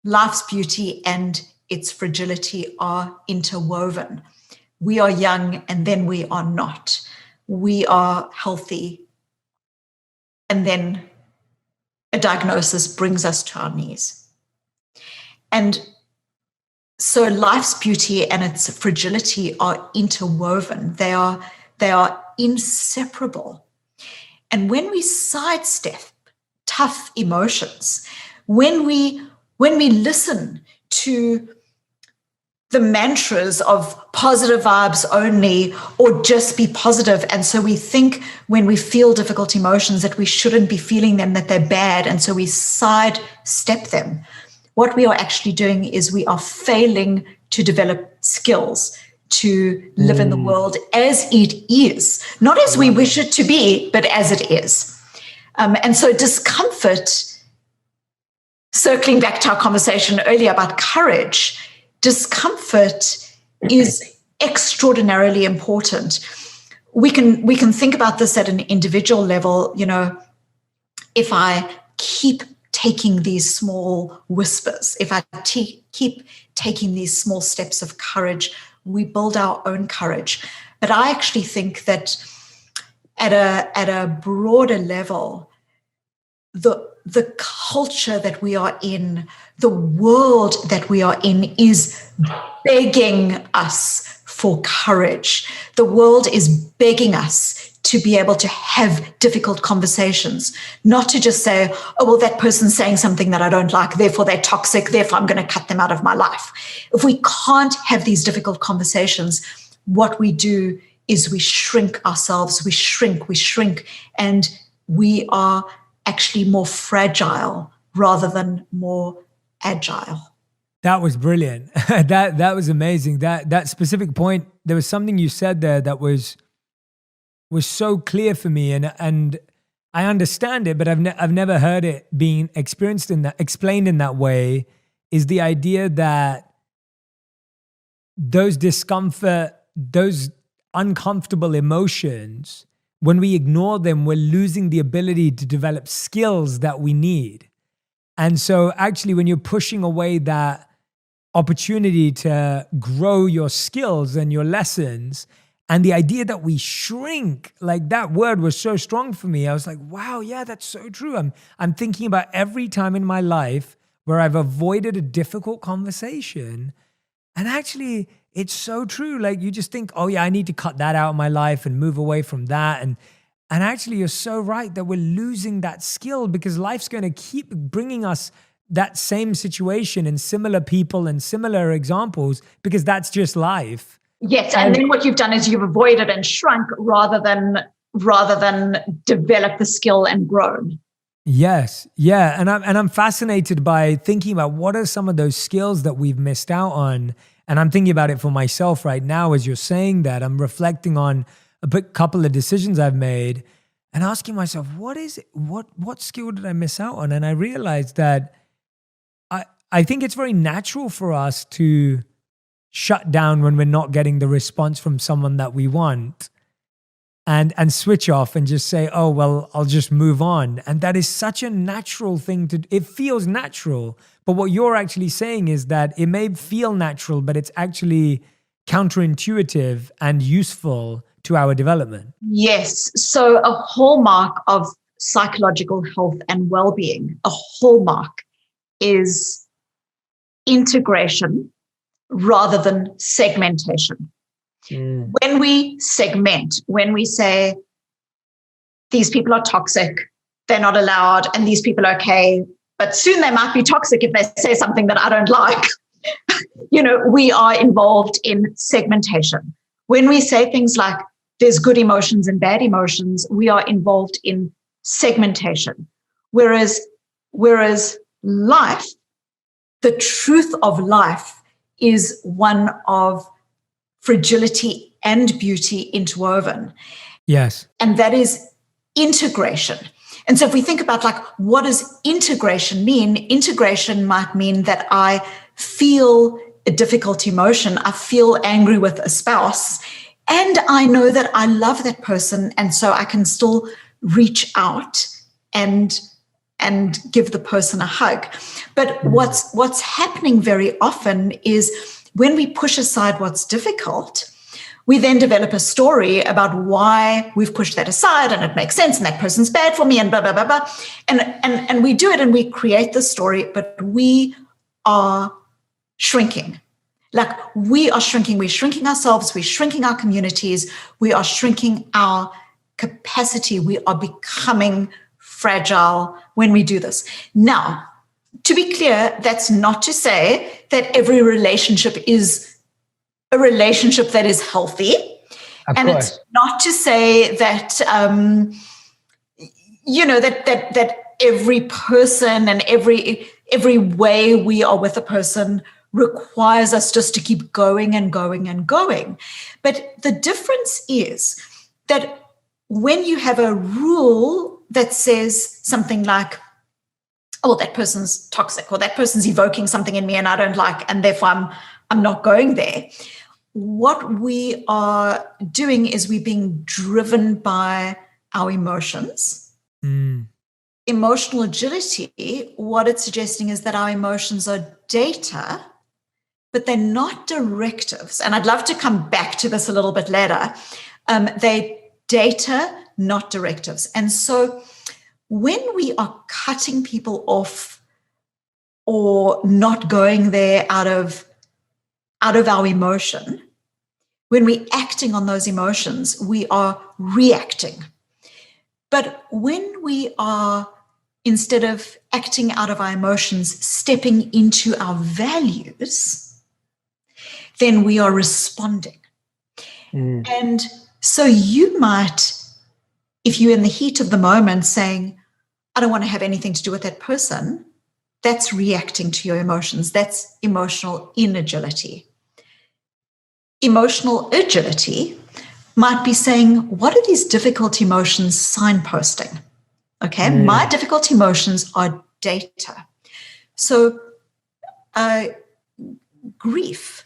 life's beauty and its fragility are interwoven. We are young and then we are not. We are healthy and then a diagnosis brings us to our knees. And so life's beauty and its fragility are interwoven. They are inseparable. And when we sidestep tough emotions, when we listen to the mantras of positive vibes only, or just be positive, and so we think when we feel difficult emotions that we shouldn't be feeling them, that they're bad, and so we sidestep them, what we are actually doing is we are failing to develop skills to live in the world as it is, not as we wish it to be, but as it is. And so discomfort, circling back to our conversation earlier about courage, discomfort is extraordinarily important. We can think about this at an individual level. You know, if I keep taking these small whispers, if I keep taking these small steps of courage, we build our own courage. But I actually think that at a broader level, the culture that we are in, the world that we are in is begging us for courage. The world is begging us to be able to have difficult conversations, not to just say, oh, well, that person's saying something that I don't like, therefore they're toxic, therefore I'm going to cut them out of my life. If we can't have these difficult conversations, what we do is we shrink ourselves, we shrink, and we are actually more fragile rather than more agile. That was brilliant. That was amazing. That specific point, there was something you said there that was so clear for me, and I understand it, but I've never heard it being explained in that way. Is the idea that those discomfort, those uncomfortable emotions, when we ignore them, we're losing the ability to develop skills that we need. And so actually, when you're pushing away that opportunity to grow your skills and your lessons, and the idea that we shrink, like that word was so strong for me. I was like, wow, yeah, that's so true. I'm thinking about every time in my life where I've avoided a difficult conversation. And actually, it's so true. Like you just think, oh yeah, I need to cut that out of my life and move away from that. And actually, you're so right that we're losing that skill because life's going to keep bringing us that same situation and similar people and similar examples because that's just life. Yes, and then what you've done is you've avoided and shrunk rather than develop the skill and grown. Yes, yeah, and I'm fascinated by thinking about what are some of those skills that we've missed out on, and I'm thinking about it for myself right now as you're saying that. I'm reflecting on a couple of decisions I've made and asking myself, what skill did I miss out on? And I realized that I think it's very natural for us to shut down when we're not getting the response from someone that we want and switch off and just say, oh, well, I'll just move on. And that is such a natural thing it feels natural. But what you're actually saying is that it may feel natural, but it's actually counterintuitive and useful to our development. Yes. So a hallmark of psychological health and well-being, a hallmark is integration rather than segmentation. When we segment, when we say these people are toxic, they're not allowed, and these people are okay, but soon they might be toxic if they say something that I don't like. We are involved in segmentation. When we say things like there's good emotions and bad emotions, we are involved in segmentation. Whereas life, the truth of life is one of fragility and beauty interwoven. Yes. And that is integration. And so if we think about what does integration mean? Integration might mean that I feel a difficult emotion. I feel angry with a spouse and I know that I love that person. And so I can still reach out and give the person a hug. But what's happening very often is when we push aside what's difficult, we then develop a story about why we've pushed that aside, and it makes sense, and that person's bad for me, and blah, blah, blah, blah. And we do it, and we create the story, but we are shrinking. Like, we are shrinking. We're shrinking ourselves. We're shrinking our communities. We are shrinking our capacity. We are becoming fragile when we do this. Now, to be clear, that's not to say that every relationship is a relationship that is healthy. And it's not to say that, that every person and every way we are with a person requires us just to keep going and going and going. But the difference is that when you have a rule that says something like, oh, that person's toxic, or that person's evoking something in me and I don't like, and therefore I'm not going there. What we are doing is we're being driven by our emotions. Emotional agility, what it's suggesting is that our emotions are data, but they're not directives. And I'd love to come back to this a little bit later. They're data, not directives. And so when we are cutting people off or not going there out of our emotion, when we're acting on those emotions, we are reacting. But when we are, instead of acting out of our emotions, stepping into our values, then we are responding. And so you might, if you're in the heat of the moment saying, I don't want to have anything to do with that person, that's reacting to your emotions. That's emotional inagility. Emotional agility might be saying, what are these difficult emotions signposting? Okay, my difficult emotions are data. So grief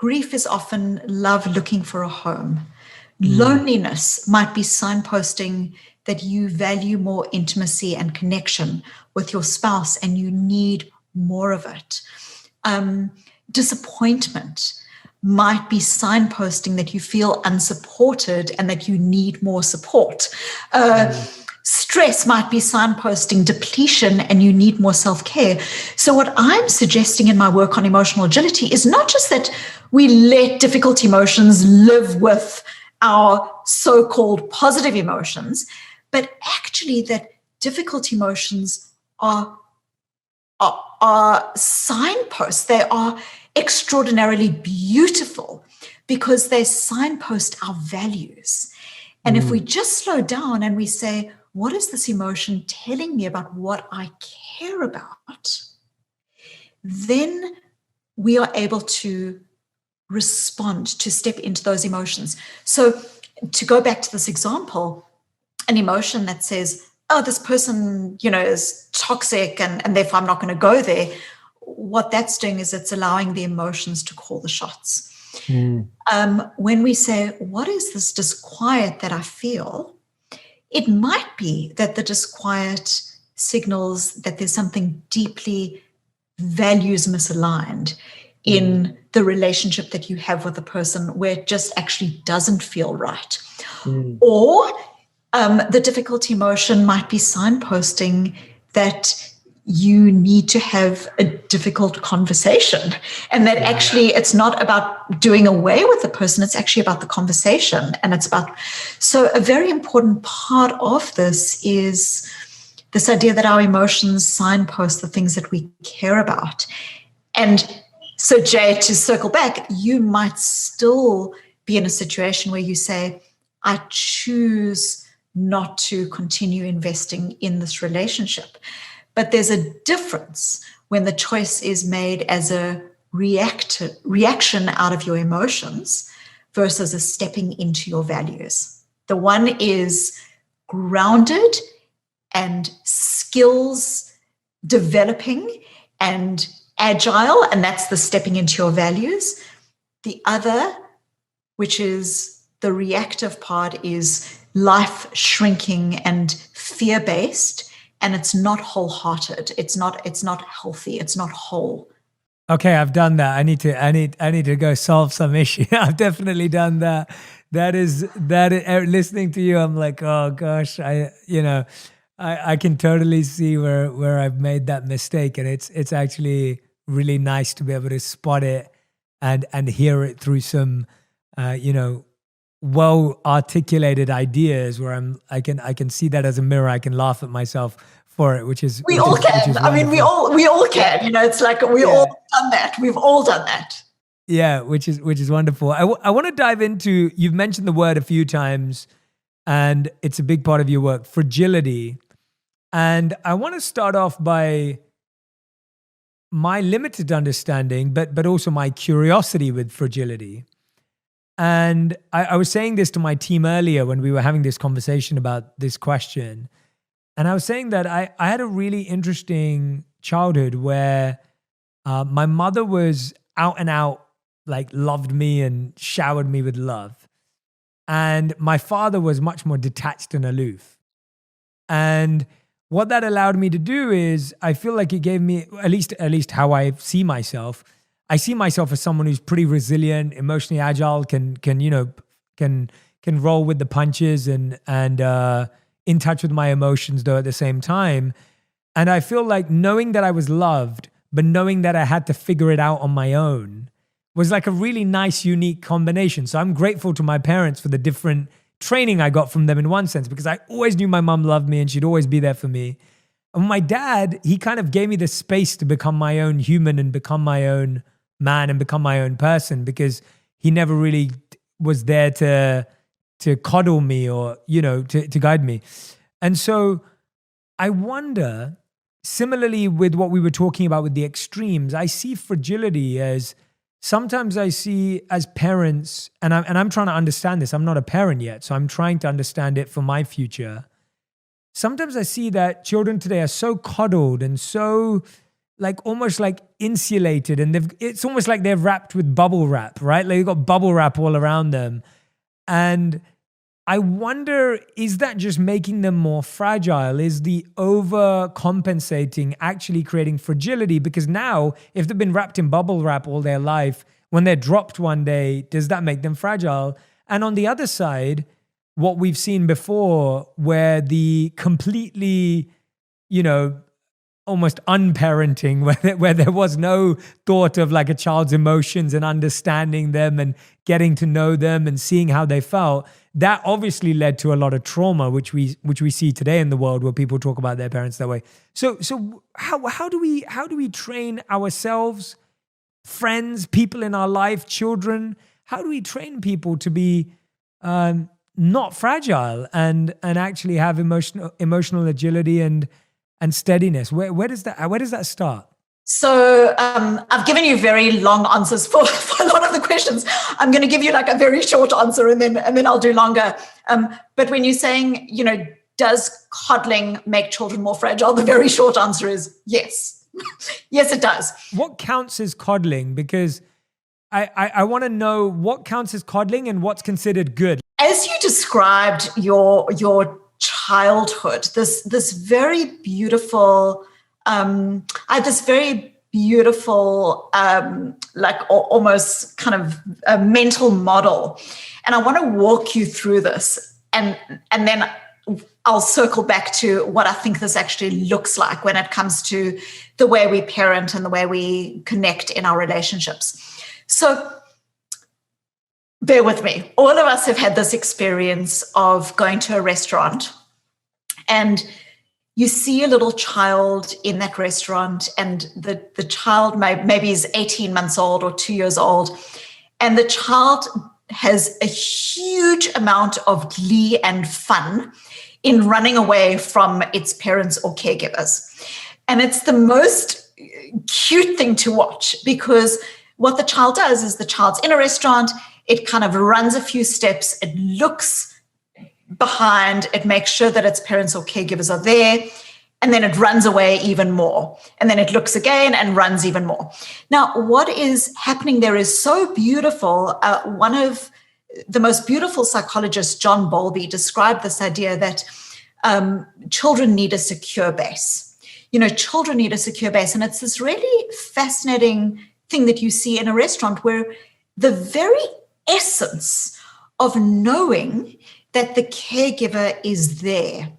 is often love looking for a home. Loneliness might be signposting that you value more intimacy and connection with your spouse and you need more of it. Disappointment might be signposting that you feel unsupported and that you need more support. Stress might be signposting depletion and you need more self-care. So what I'm suggesting in my work on emotional agility is not just that we let difficult emotions live with our so-called positive emotions, but actually that difficult emotions are signposts. They are extraordinarily beautiful because they signpost our values. And if we just slow down and we say, what is this emotion telling me about what I care about? Then we are able to respond, to step into those emotions. So to go back to this example, an emotion that says, oh, this person, is toxic and therefore I'm not going to go there. What that's doing is it's allowing the emotions to call the shots. When we say, what is this disquiet that I feel? It might be that the disquiet signals that there's something deeply values misaligned in the relationship that you have with a person where it just actually doesn't feel right. Or the difficult emotion might be signposting that you need to have a difficult conversation and that actually it's not about doing away with the person, it's actually about the conversation. And it's about, so a very important part of this is this idea that our emotions signpost the things that we care about. And so Jay, to circle back, you might still be in a situation where you say, I choose not to continue investing in this relationship. But there's a difference when the choice is made as a reaction out of your emotions versus a stepping into your values. The one is grounded and skills developing and agile, and that's the stepping into your values. The other, which is the reactive part, is life shrinking and fear-based, and it's not wholehearted. It's not healthy. It's not whole. Okay, I've done that. I need to go solve some issue. I've definitely done that. Listening to you, I'm like, oh gosh, I can totally see where I've made that mistake, and it's actually really nice to be able to spot it and hear it through some well articulated ideas where I can see that as a mirror. I can laugh at myself for it, which is we all can. I mean, we all can. It's like we all done that. We've all done that. Yeah, which is wonderful. I want to dive into. You've mentioned the word a few times, and it's a big part of your work, fragility. And I want to start off by my limited understanding, but also my curiosity with fragility. And I was saying this to my team earlier when we were having this conversation about this question. And I was saying that I had a really interesting childhood where my mother was out and out, like loved me and showered me with love. And my father was much more detached and aloof. And what that allowed me to do is I feel like it gave me, at least how I see myself, I see myself as someone who's pretty resilient, emotionally agile, can roll with the punches and in touch with my emotions though at the same time. And I feel like knowing that I was loved, but knowing that I had to figure it out on my own was like a really nice, unique combination. So I'm grateful to my parents for the different training I got from them in one sense, because I always knew my mom loved me and she'd always be there for me. And my dad, he kind of gave me the space to become my own human and become my own man and become my own person, because he never really was there to coddle me or, to guide me. And so I wonder, similarly with what we were talking about with the extremes, I see fragility as sometimes I see as parents, and I'm trying to understand this. I'm not a parent yet, so I'm trying to understand it for my future. Sometimes I see that children today are so coddled and so almost like insulated, and it's almost like they're wrapped with bubble wrap, right? Like they've got bubble wrap all around them. And I wonder, is that just making them more fragile? Is the overcompensating actually creating fragility? Because now, if they've been wrapped in bubble wrap all their life, when they're dropped one day, does that make them fragile? And on the other side, what we've seen before, where the completely, almost unparenting, where there was no thought of like a child's emotions and understanding them and getting to know them and seeing how they felt, that obviously led to a lot of trauma, which we see today in the world, where people talk about their parents that way. So how do we train ourselves, friends, people in our life, children? How do we train people to be not fragile and actually have emotional agility and steadiness? Where does that start? So I've given you very long answers for a lot of the questions. I'm going to give you like a very short answer and then I'll do longer. But when you're saying, does coddling make children more fragile? The very short answer is yes. Yes, it does. What counts as coddling? Because I want to know what counts as coddling and what's considered good. As you described your childhood, this very beautiful, I had this very beautiful, almost kind of a mental model. And I want to walk you through this. And then I'll circle back to what I think this actually looks like when it comes to the way we parent and the way we connect in our relationships. So bear with me. All of us have had this experience of going to a restaurant and you see a little child in that restaurant, and the child maybe is 18 months old or 2 years old, and the child has a huge amount of glee and fun in running away from its parents or caregivers. And it's the most cute thing to watch, because what the child does is the child's in a restaurant, it kind of runs a few steps, it looks behind, it makes sure that its parents or caregivers are there, and then it runs away even more. And then it looks again and runs even more. Now, what is happening there is so beautiful. One of the most beautiful psychologists, John Bowlby, described this idea that children need a secure base. Children need a secure base. And it's this really fascinating thing that you see in a restaurant where the very essence of knowing that the caregiver is there,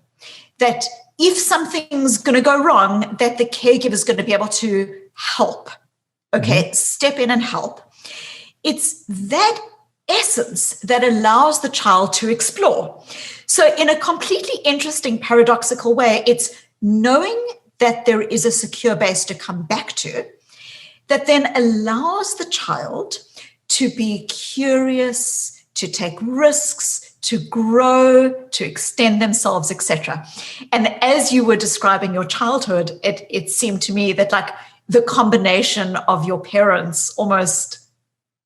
that if something's going to go wrong, that the caregiver is going to be able to help, step in and help. It's that essence that allows the child to explore. So in a completely interesting, paradoxical way, it's knowing that there is a secure base to come back to that then allows the child to be curious, to take risks, to grow, to extend themselves, etc. And as you were describing your childhood, it seemed to me that like the combination of your parents almost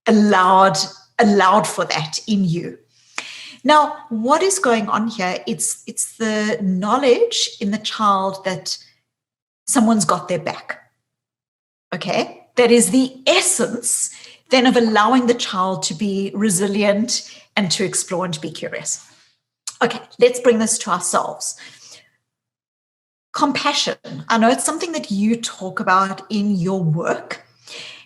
allowed for that in you. Now, what is going on here? It's the knowledge in the child that someone's got their back. Okay? That is the essence then of allowing the child to be resilient and to explore and to be curious. Okay, let's bring this to ourselves. Compassion. I know it's something that you talk about in your work,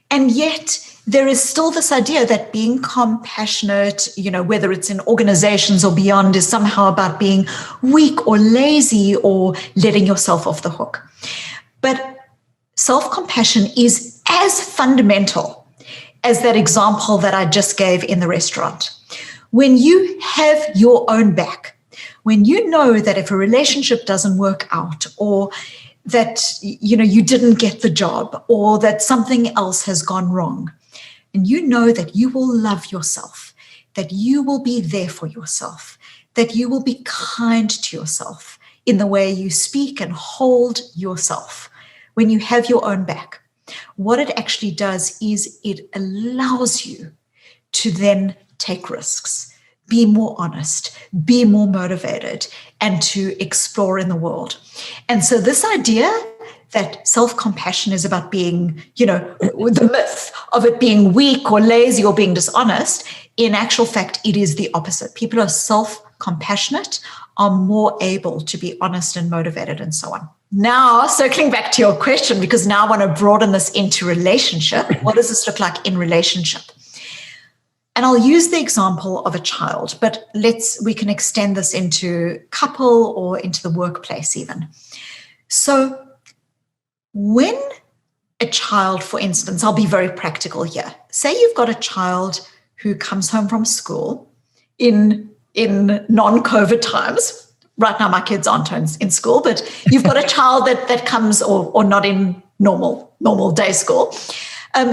and yet there is still this idea that being compassionate, whether it's in organizations or beyond, is somehow about being weak or lazy or letting yourself off the hook. But self-compassion is as fundamental as that example that I just gave in the restaurant. When you have your own back, when you know that if a relationship doesn't work out, or that you didn't get the job, or that something else has gone wrong, and you know that you will love yourself, that you will be there for yourself, that you will be kind to yourself in the way you speak and hold yourself, when you have your own back, what it actually does is it allows you to then take risks, be more honest, be more motivated, and to explore in the world. And so this idea that self-compassion is about being, the myth of it being weak or lazy or being dishonest, in actual fact, it is the opposite. People are self-compassionate, are more able to be honest and motivated and so on. Now, circling back to your question, because now I want to broaden this into relationship. What does this look like in relationship? And I'll use the example of a child, but we can extend this into couple or into the workplace even. So when a child, for instance, I'll be very practical here. Say you've got a child who comes home from school in non-COVID times. Right now, my kids aren't in school, but you've got a child that comes, or not in normal day school.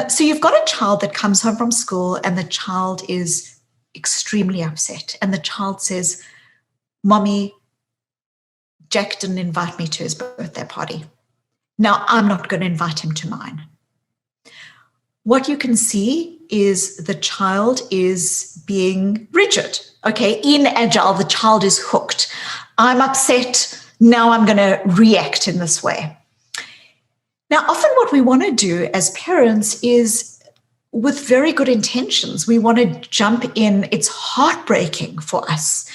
So you've got a child that comes home from school and the child is extremely upset. And the child says, "Mommy, Jack didn't invite me to his birthday party. Now I'm not going to invite him to mine." What you can see is the child is being rigid, inagile. The child is hooked. I'm upset. Now I'm going to react in this way. Now, often what we want to do as parents is, with very good intentions, we want to jump in. It's heartbreaking for us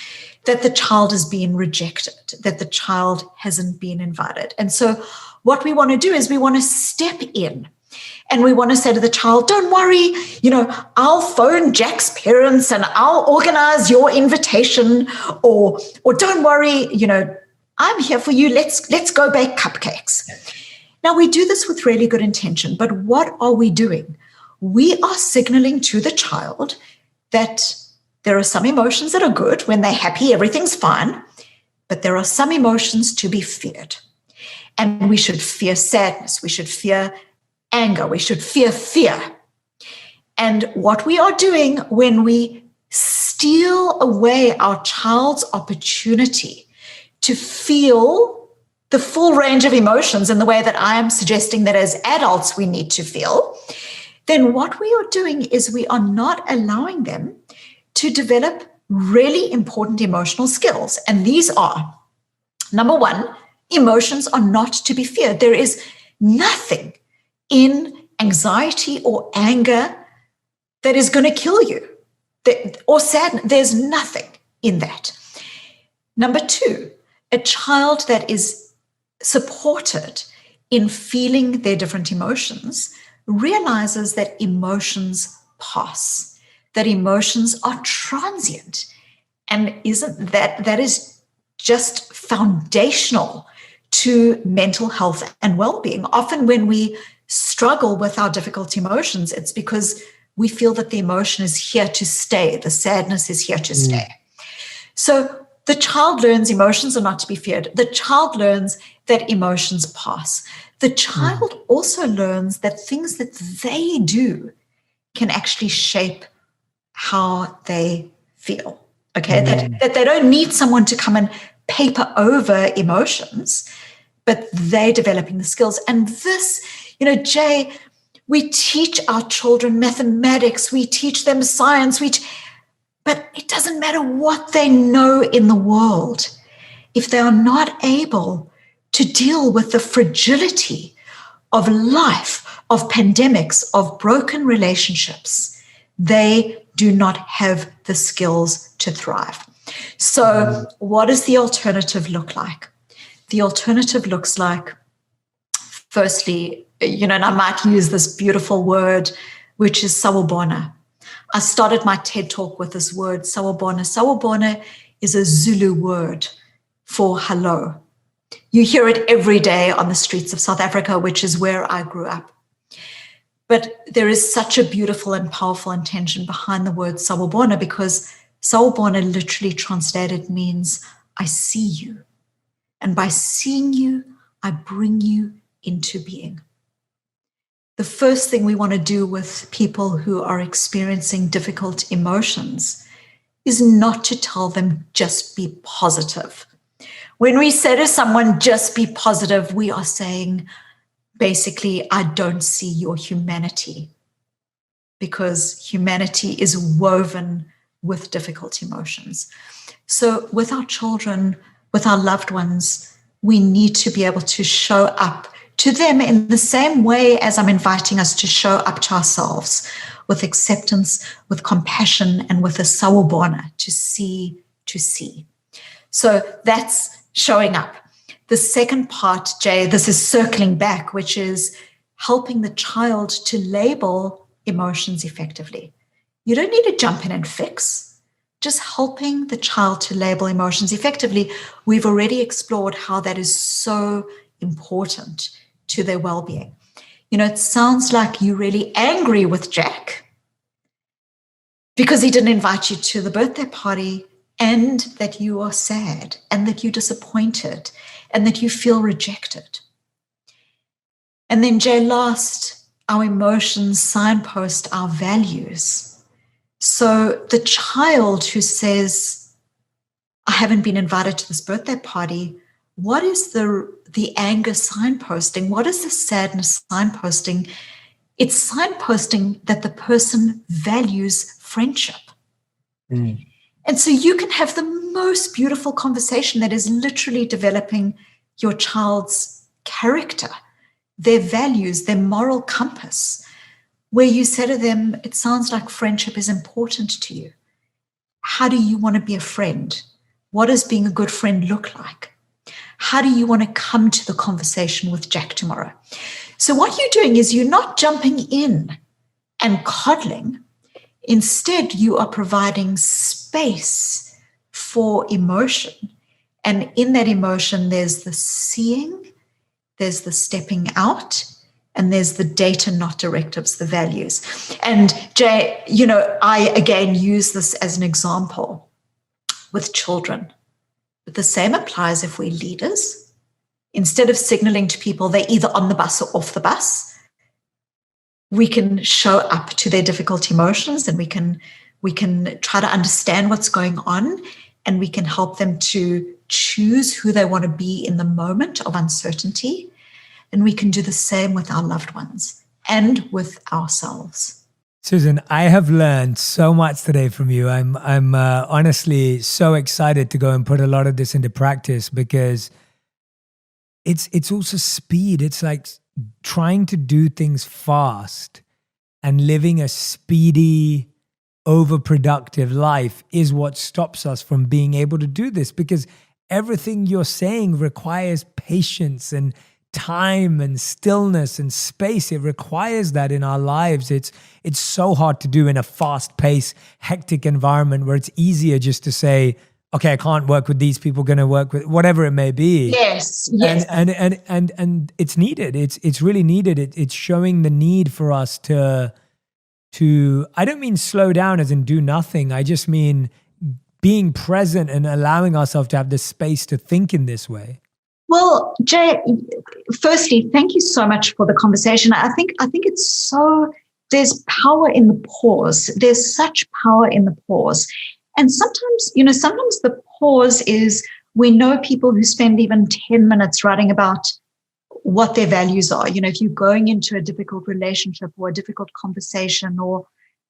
that the child is being rejected, that the child hasn't been invited. And so what we want to do is we want to step in and we want to say to the child, "Don't worry, I'll phone Jack's parents and I'll organize your invitation," or "Don't worry, I'm here for you. Let's go bake cupcakes." Now, we do this with really good intention, but what are we doing? We are signaling to the child that there are some emotions that are good. When they're happy, everything's fine, but there are some emotions to be feared. And we should fear sadness. We should fear anger. We should fear fear. And what we are doing when we steal away our child's opportunity to feel the full range of emotions in the way that I am suggesting that as adults we need to feel, then what we are doing is we are not allowing them to develop really important emotional skills. And these are, number one, emotions are not to be feared. There is nothing in anxiety or anger that is going to kill you, or sadness. There's nothing in that. Number two, A child that is supported in feeling their different emotions realizes that emotions pass, that emotions are transient. And isn't that is just foundational to mental health and well-being. Often when we struggle with our difficult emotions, it's because we feel that the emotion is here to stay. The sadness is here to stay. So the child learns emotions are not to be feared. The child learns that emotions pass. The child also learns that things that they do can actually shape how they feel. Okay, that they don't need someone to come and paper over emotions, but they're developing the skills. And this, Jay, we teach our children mathematics, we teach them science, but it doesn't matter what they know in the world. If they are not able to deal with the fragility of life, of pandemics, of broken relationships, they do not have the skills to thrive. So what does the alternative look like? The alternative looks like, firstly, and I might use this beautiful word, which is sawubona. I started my TED Talk with this word, sawubona. Sawubona is a Zulu word for hello. You hear it every day on the streets of South Africa, which is where I grew up. But there is such a beautiful and powerful intention behind the word sawubona, because sawubona literally translated means I see you. And by seeing you, I bring you into being. The first thing we want to do with people who are experiencing difficult emotions is not to tell them just be positive. When we say to someone, just be positive, we are saying, basically, I don't see your humanity, because humanity is woven with difficult emotions. So with our children, with our loved ones, we need to be able to show up to them in the same way as I'm inviting us to show up to ourselves, with acceptance, with compassion, and with a sawubona, to see. So that's showing up. The second part, Jay, this is circling back, which is helping the child to label emotions effectively. You don't need to jump in and fix, just helping the child to label emotions effectively. We've already explored how that is so important to their well-being. It sounds like you're really angry with Jack because he didn't invite you to the birthday party, and that you are sad, and that you're disappointed, and that you feel rejected. And then, Jay, last, our emotions signpost our values. So the child who says, I haven't been invited to this birthday party, what is the anger signposting? What is the sadness signposting? It's signposting that the person values friendship. And so you can have the most beautiful conversation that is literally developing your child's character, their values, their moral compass, where you say to them, it sounds like friendship is important to you. How do you want to be a friend? What does being a good friend look like? How do you want to come to the conversation with Jack tomorrow? So what you're doing is you're not jumping in and coddling. Instead, you are providing space for emotion. And in that emotion, there's the seeing, there's the stepping out, and there's the data, not directives, the values. And Jay, I again use this as an example with children. But the same applies if we're leaders. Instead of signaling to people they're either on the bus or off the bus, we can show up to their difficult emotions, and we can try to understand what's going on, and we can help them to choose who they want to be in the moment of uncertainty. And we can do the same with our loved ones and with ourselves. Susan, I have learned so much today from you. I'm honestly so excited to go and put a lot of this into practice, because it's also speed. It's like trying to do things fast and living a speedy, overproductive life is what stops us from being able to do this, because everything you're saying requires patience and time and stillness and space. It requires that in our lives. It's so hard to do in a fast-paced, hectic environment where it's easier just to say, okay, I can't work with these people, going to work with whatever it may be. Yes. And it's needed. It's really needed. It's showing the need for us to I don't mean slow down as in do nothing. I just mean being present and allowing ourselves to have the space to think in this way. Well, Jay, firstly, thank you so much for the conversation. I think it's so, there's power in the pause. There's such power in the pause. And sometimes the pause is, we know people who spend even 10 minutes writing about what their values are. If you're going into a difficult relationship or a difficult conversation or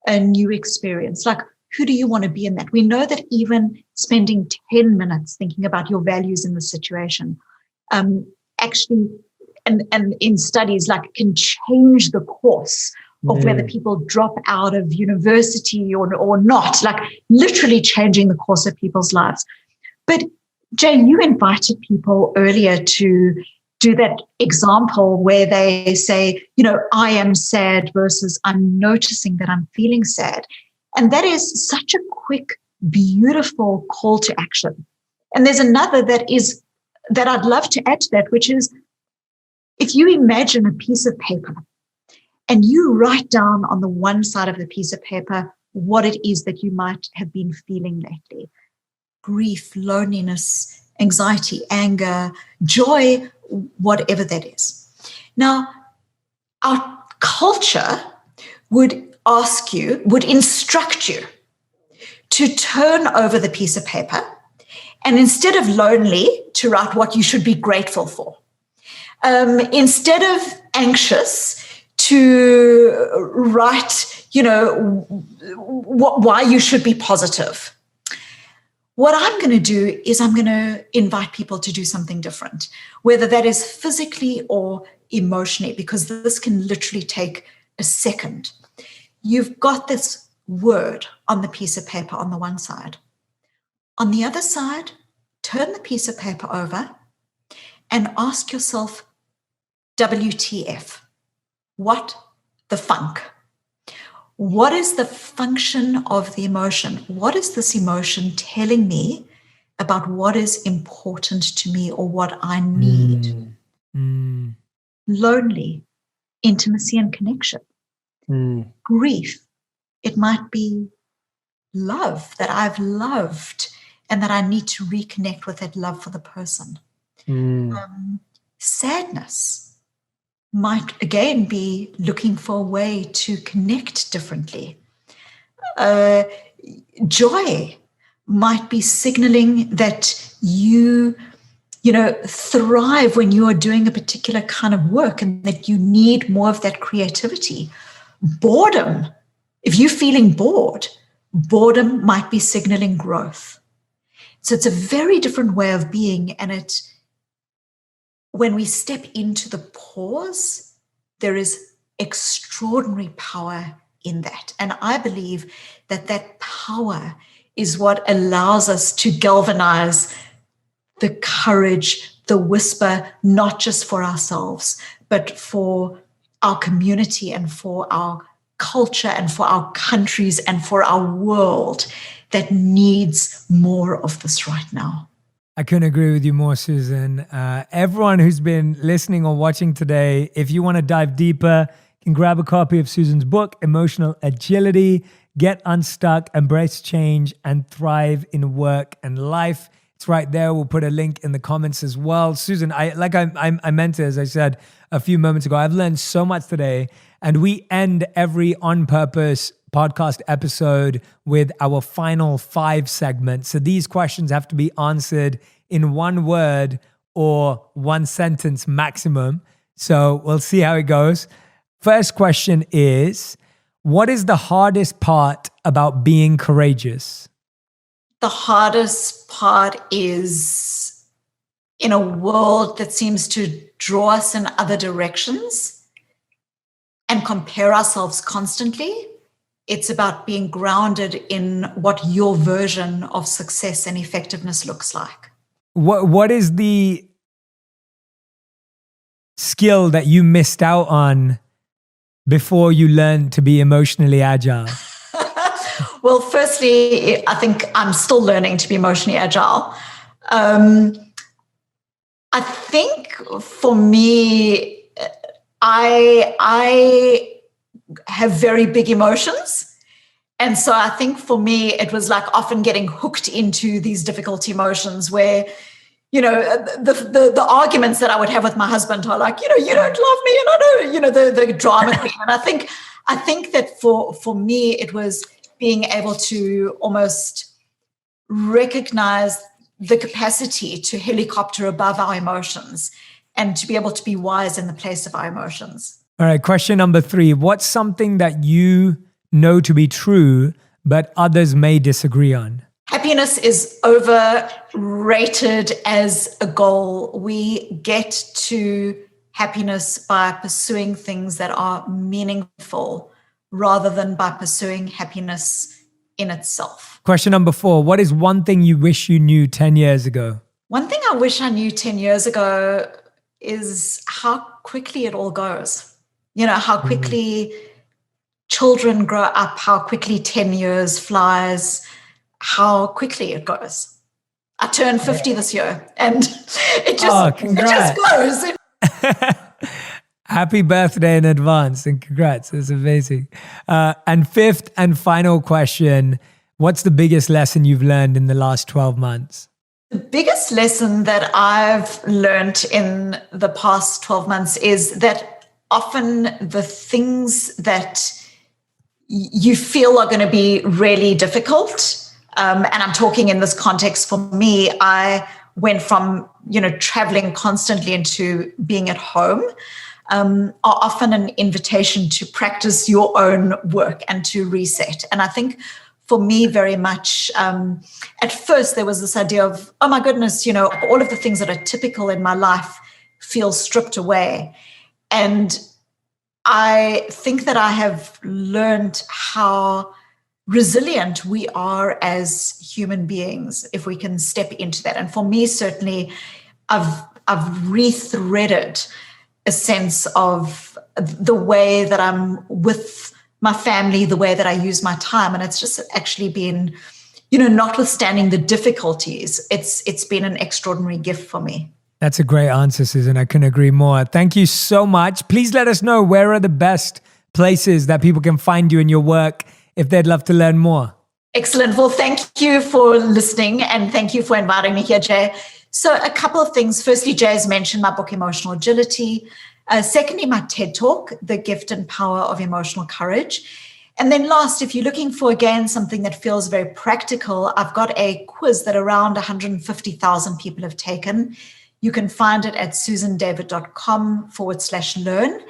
a new experience, like, who do you want to be in that? We know that even spending 10 minutes thinking about your values in the situation, actually, and in studies, like, can change the course of whether people drop out of university or not, like literally changing the course of people's lives. But Jay, you invited people earlier to do that example where they say, I am sad versus I'm noticing that I'm feeling sad. And that is such a quick, beautiful call to action. And there's another that I'd love to add to that, which is, if you imagine a piece of paper and you write down on the one side of the piece of paper what it is that you might have been feeling lately: grief, loneliness, anxiety, anger, joy, whatever that is. Now, our culture would instruct you to turn over the piece of paper, and instead of lonely, to write what you should be grateful for. Instead of anxious, to write, why you should be positive. What I'm going to do is I'm going to invite people to do something different, whether that is physically or emotionally, because this can literally take a second. You've got this word on the piece of paper on the one side. On the other side, turn the piece of paper over and ask yourself, WTF? What the funk? What is the function of the emotion? What is this emotion telling me about what is important to me or what I need? Lonely, intimacy and connection. Grief, it might be love, that I've loved and that I need to reconnect with that love for the person. Sadness might again be looking for a way to connect differently. Joy might be signaling that you thrive when you are doing a particular kind of work and that you need more of that creativity. Boredom, if you're feeling bored, boredom might be signaling growth. So it's a very different way of being, and when we step into the pause, there is extraordinary power in that. And I believe that power is what allows us to galvanize the courage, the whisper, not just for ourselves, but for our community and for our culture and for our countries and for our world that needs more of this right now. I couldn't agree with you more, Susan. Everyone who's been listening or watching today, if you want to dive deeper, you can grab a copy of Susan's book, Emotional Agility, Get Unstuck, Embrace Change, and Thrive in Work and Life. It's right there. We'll put a link in the comments as well. Susan, I meant to, as I said a few moments ago, I've learned so much today, and we end every On Purpose podcast episode with our final 5 segments. So these questions have to be answered in 1 word or 1 sentence maximum. So we'll see how it goes. First question is, what is the hardest part about being courageous? The hardest part is, in a world that seems to draw us in other directions and compare ourselves constantly, it's about being grounded in what your version of success and effectiveness looks like. What is the skill that you missed out on before you learned to be emotionally agile? Well, firstly, I think I'm still learning to be emotionally agile. I think for me, I have very big emotions. And so I think for me, it was like often getting hooked into these difficult emotions where, the arguments that I would have with my husband are like, you don't love me. And I know, the drama queen. And I think that for me, it was being able to almost recognize the capacity to helicopter above our emotions and to be able to be wise in the place of our emotions. All right, question number 3. What's something that you know to be true, but others may disagree on? Happiness is overrated as a goal. We get to happiness by pursuing things that are meaningful rather than by pursuing happiness in itself. Question number 4. What is one thing you wish you knew 10 years ago? One thing I wish I knew 10 years ago is how quickly it all goes. How quickly children grow up, how quickly 10 years flies, how quickly it goes. I turned 50 this year and it just goes. Happy birthday in advance and congrats. It's amazing. And 5th and final question, what's the biggest lesson you've learned in the last 12 months? The biggest lesson that I've learned in the past 12 months is that often the things that you feel are going to be really difficult, and I'm talking in this context for me, I went from, traveling constantly into being at home, are often an invitation to practice your own work and to reset. And I think for me, very much, at first there was this idea of, oh my goodness, all of the things that are typical in my life feel stripped away. And I think that I have learned how resilient we are as human beings if we can step into that. And for me, certainly, I've rethreaded a sense of the way that I'm with my family, the way that I use my time. And it's just actually been, notwithstanding the difficulties, it's been an extraordinary gift for me. That's a great answer, Susan. I couldn't agree more. Thank you so much. Please let us know where are the best places that people can find you in your work if they'd love to learn more. Excellent. Well, thank you for listening and thank you for inviting me here, Jay. So a couple of things. Firstly, Jay has mentioned my book, Emotional Agility. Secondly, my TED Talk, The Gift and Power of Emotional Courage. And then last, if you're looking for, again, something that feels very practical, I've got a quiz that around 150,000 people have taken. You can find it at susandavid.com/learn.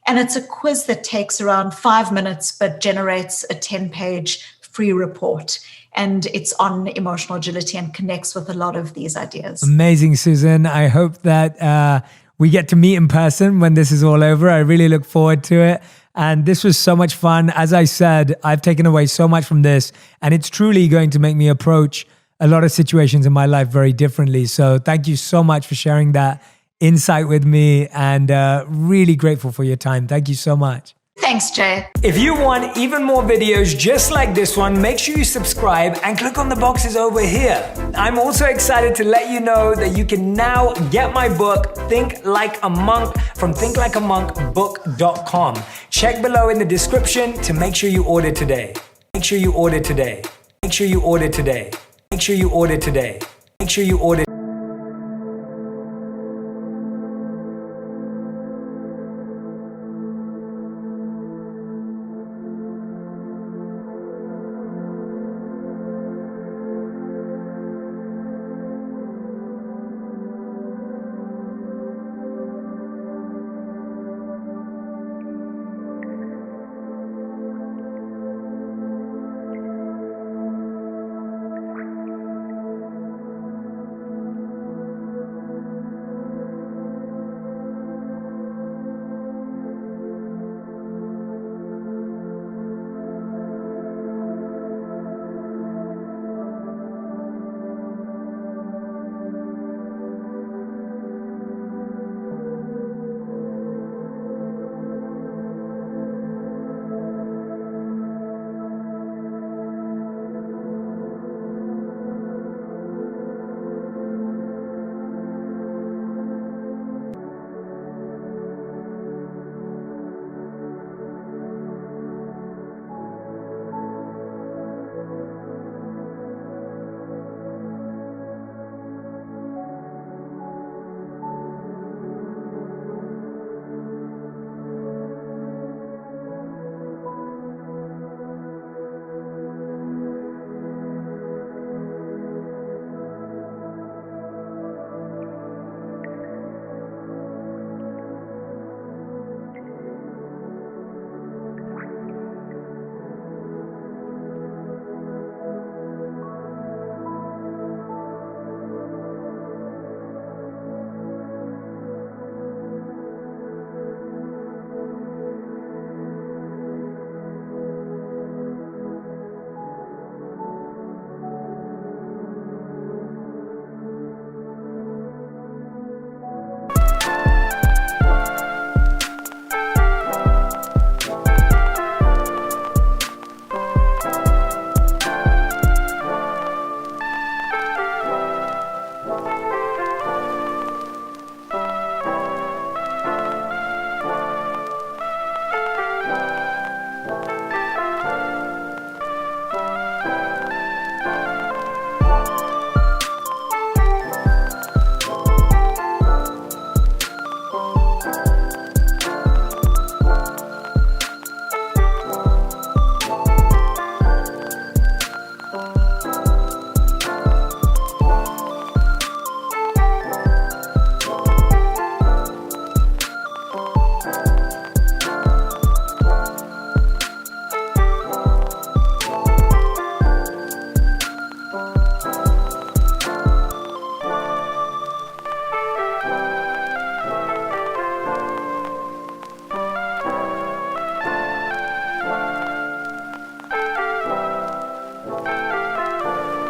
And it's a quiz that takes around 5 minutes, but generates a 10-page free report. And it's on emotional agility and connects with a lot of these ideas. Amazing, Susan. I hope that we get to meet in person when this is all over. I really look forward to it. And this was so much fun. As I said, I've taken away so much from this, and it's truly going to make me approach a lot of situations in my life very differently. So thank you so much for sharing that insight with me, and really grateful for your time. Thank you so much. Thanks, Jay. If you want even more videos just like this one, make sure you subscribe and click on the boxes over here. I'm also excited to let you know that you can now get my book, Think Like a Monk, from thinklikeamonkbook.com. Check below in the description to make sure you order today. Make sure you order today. Make sure you order today. Make sure you order today. Make sure you order.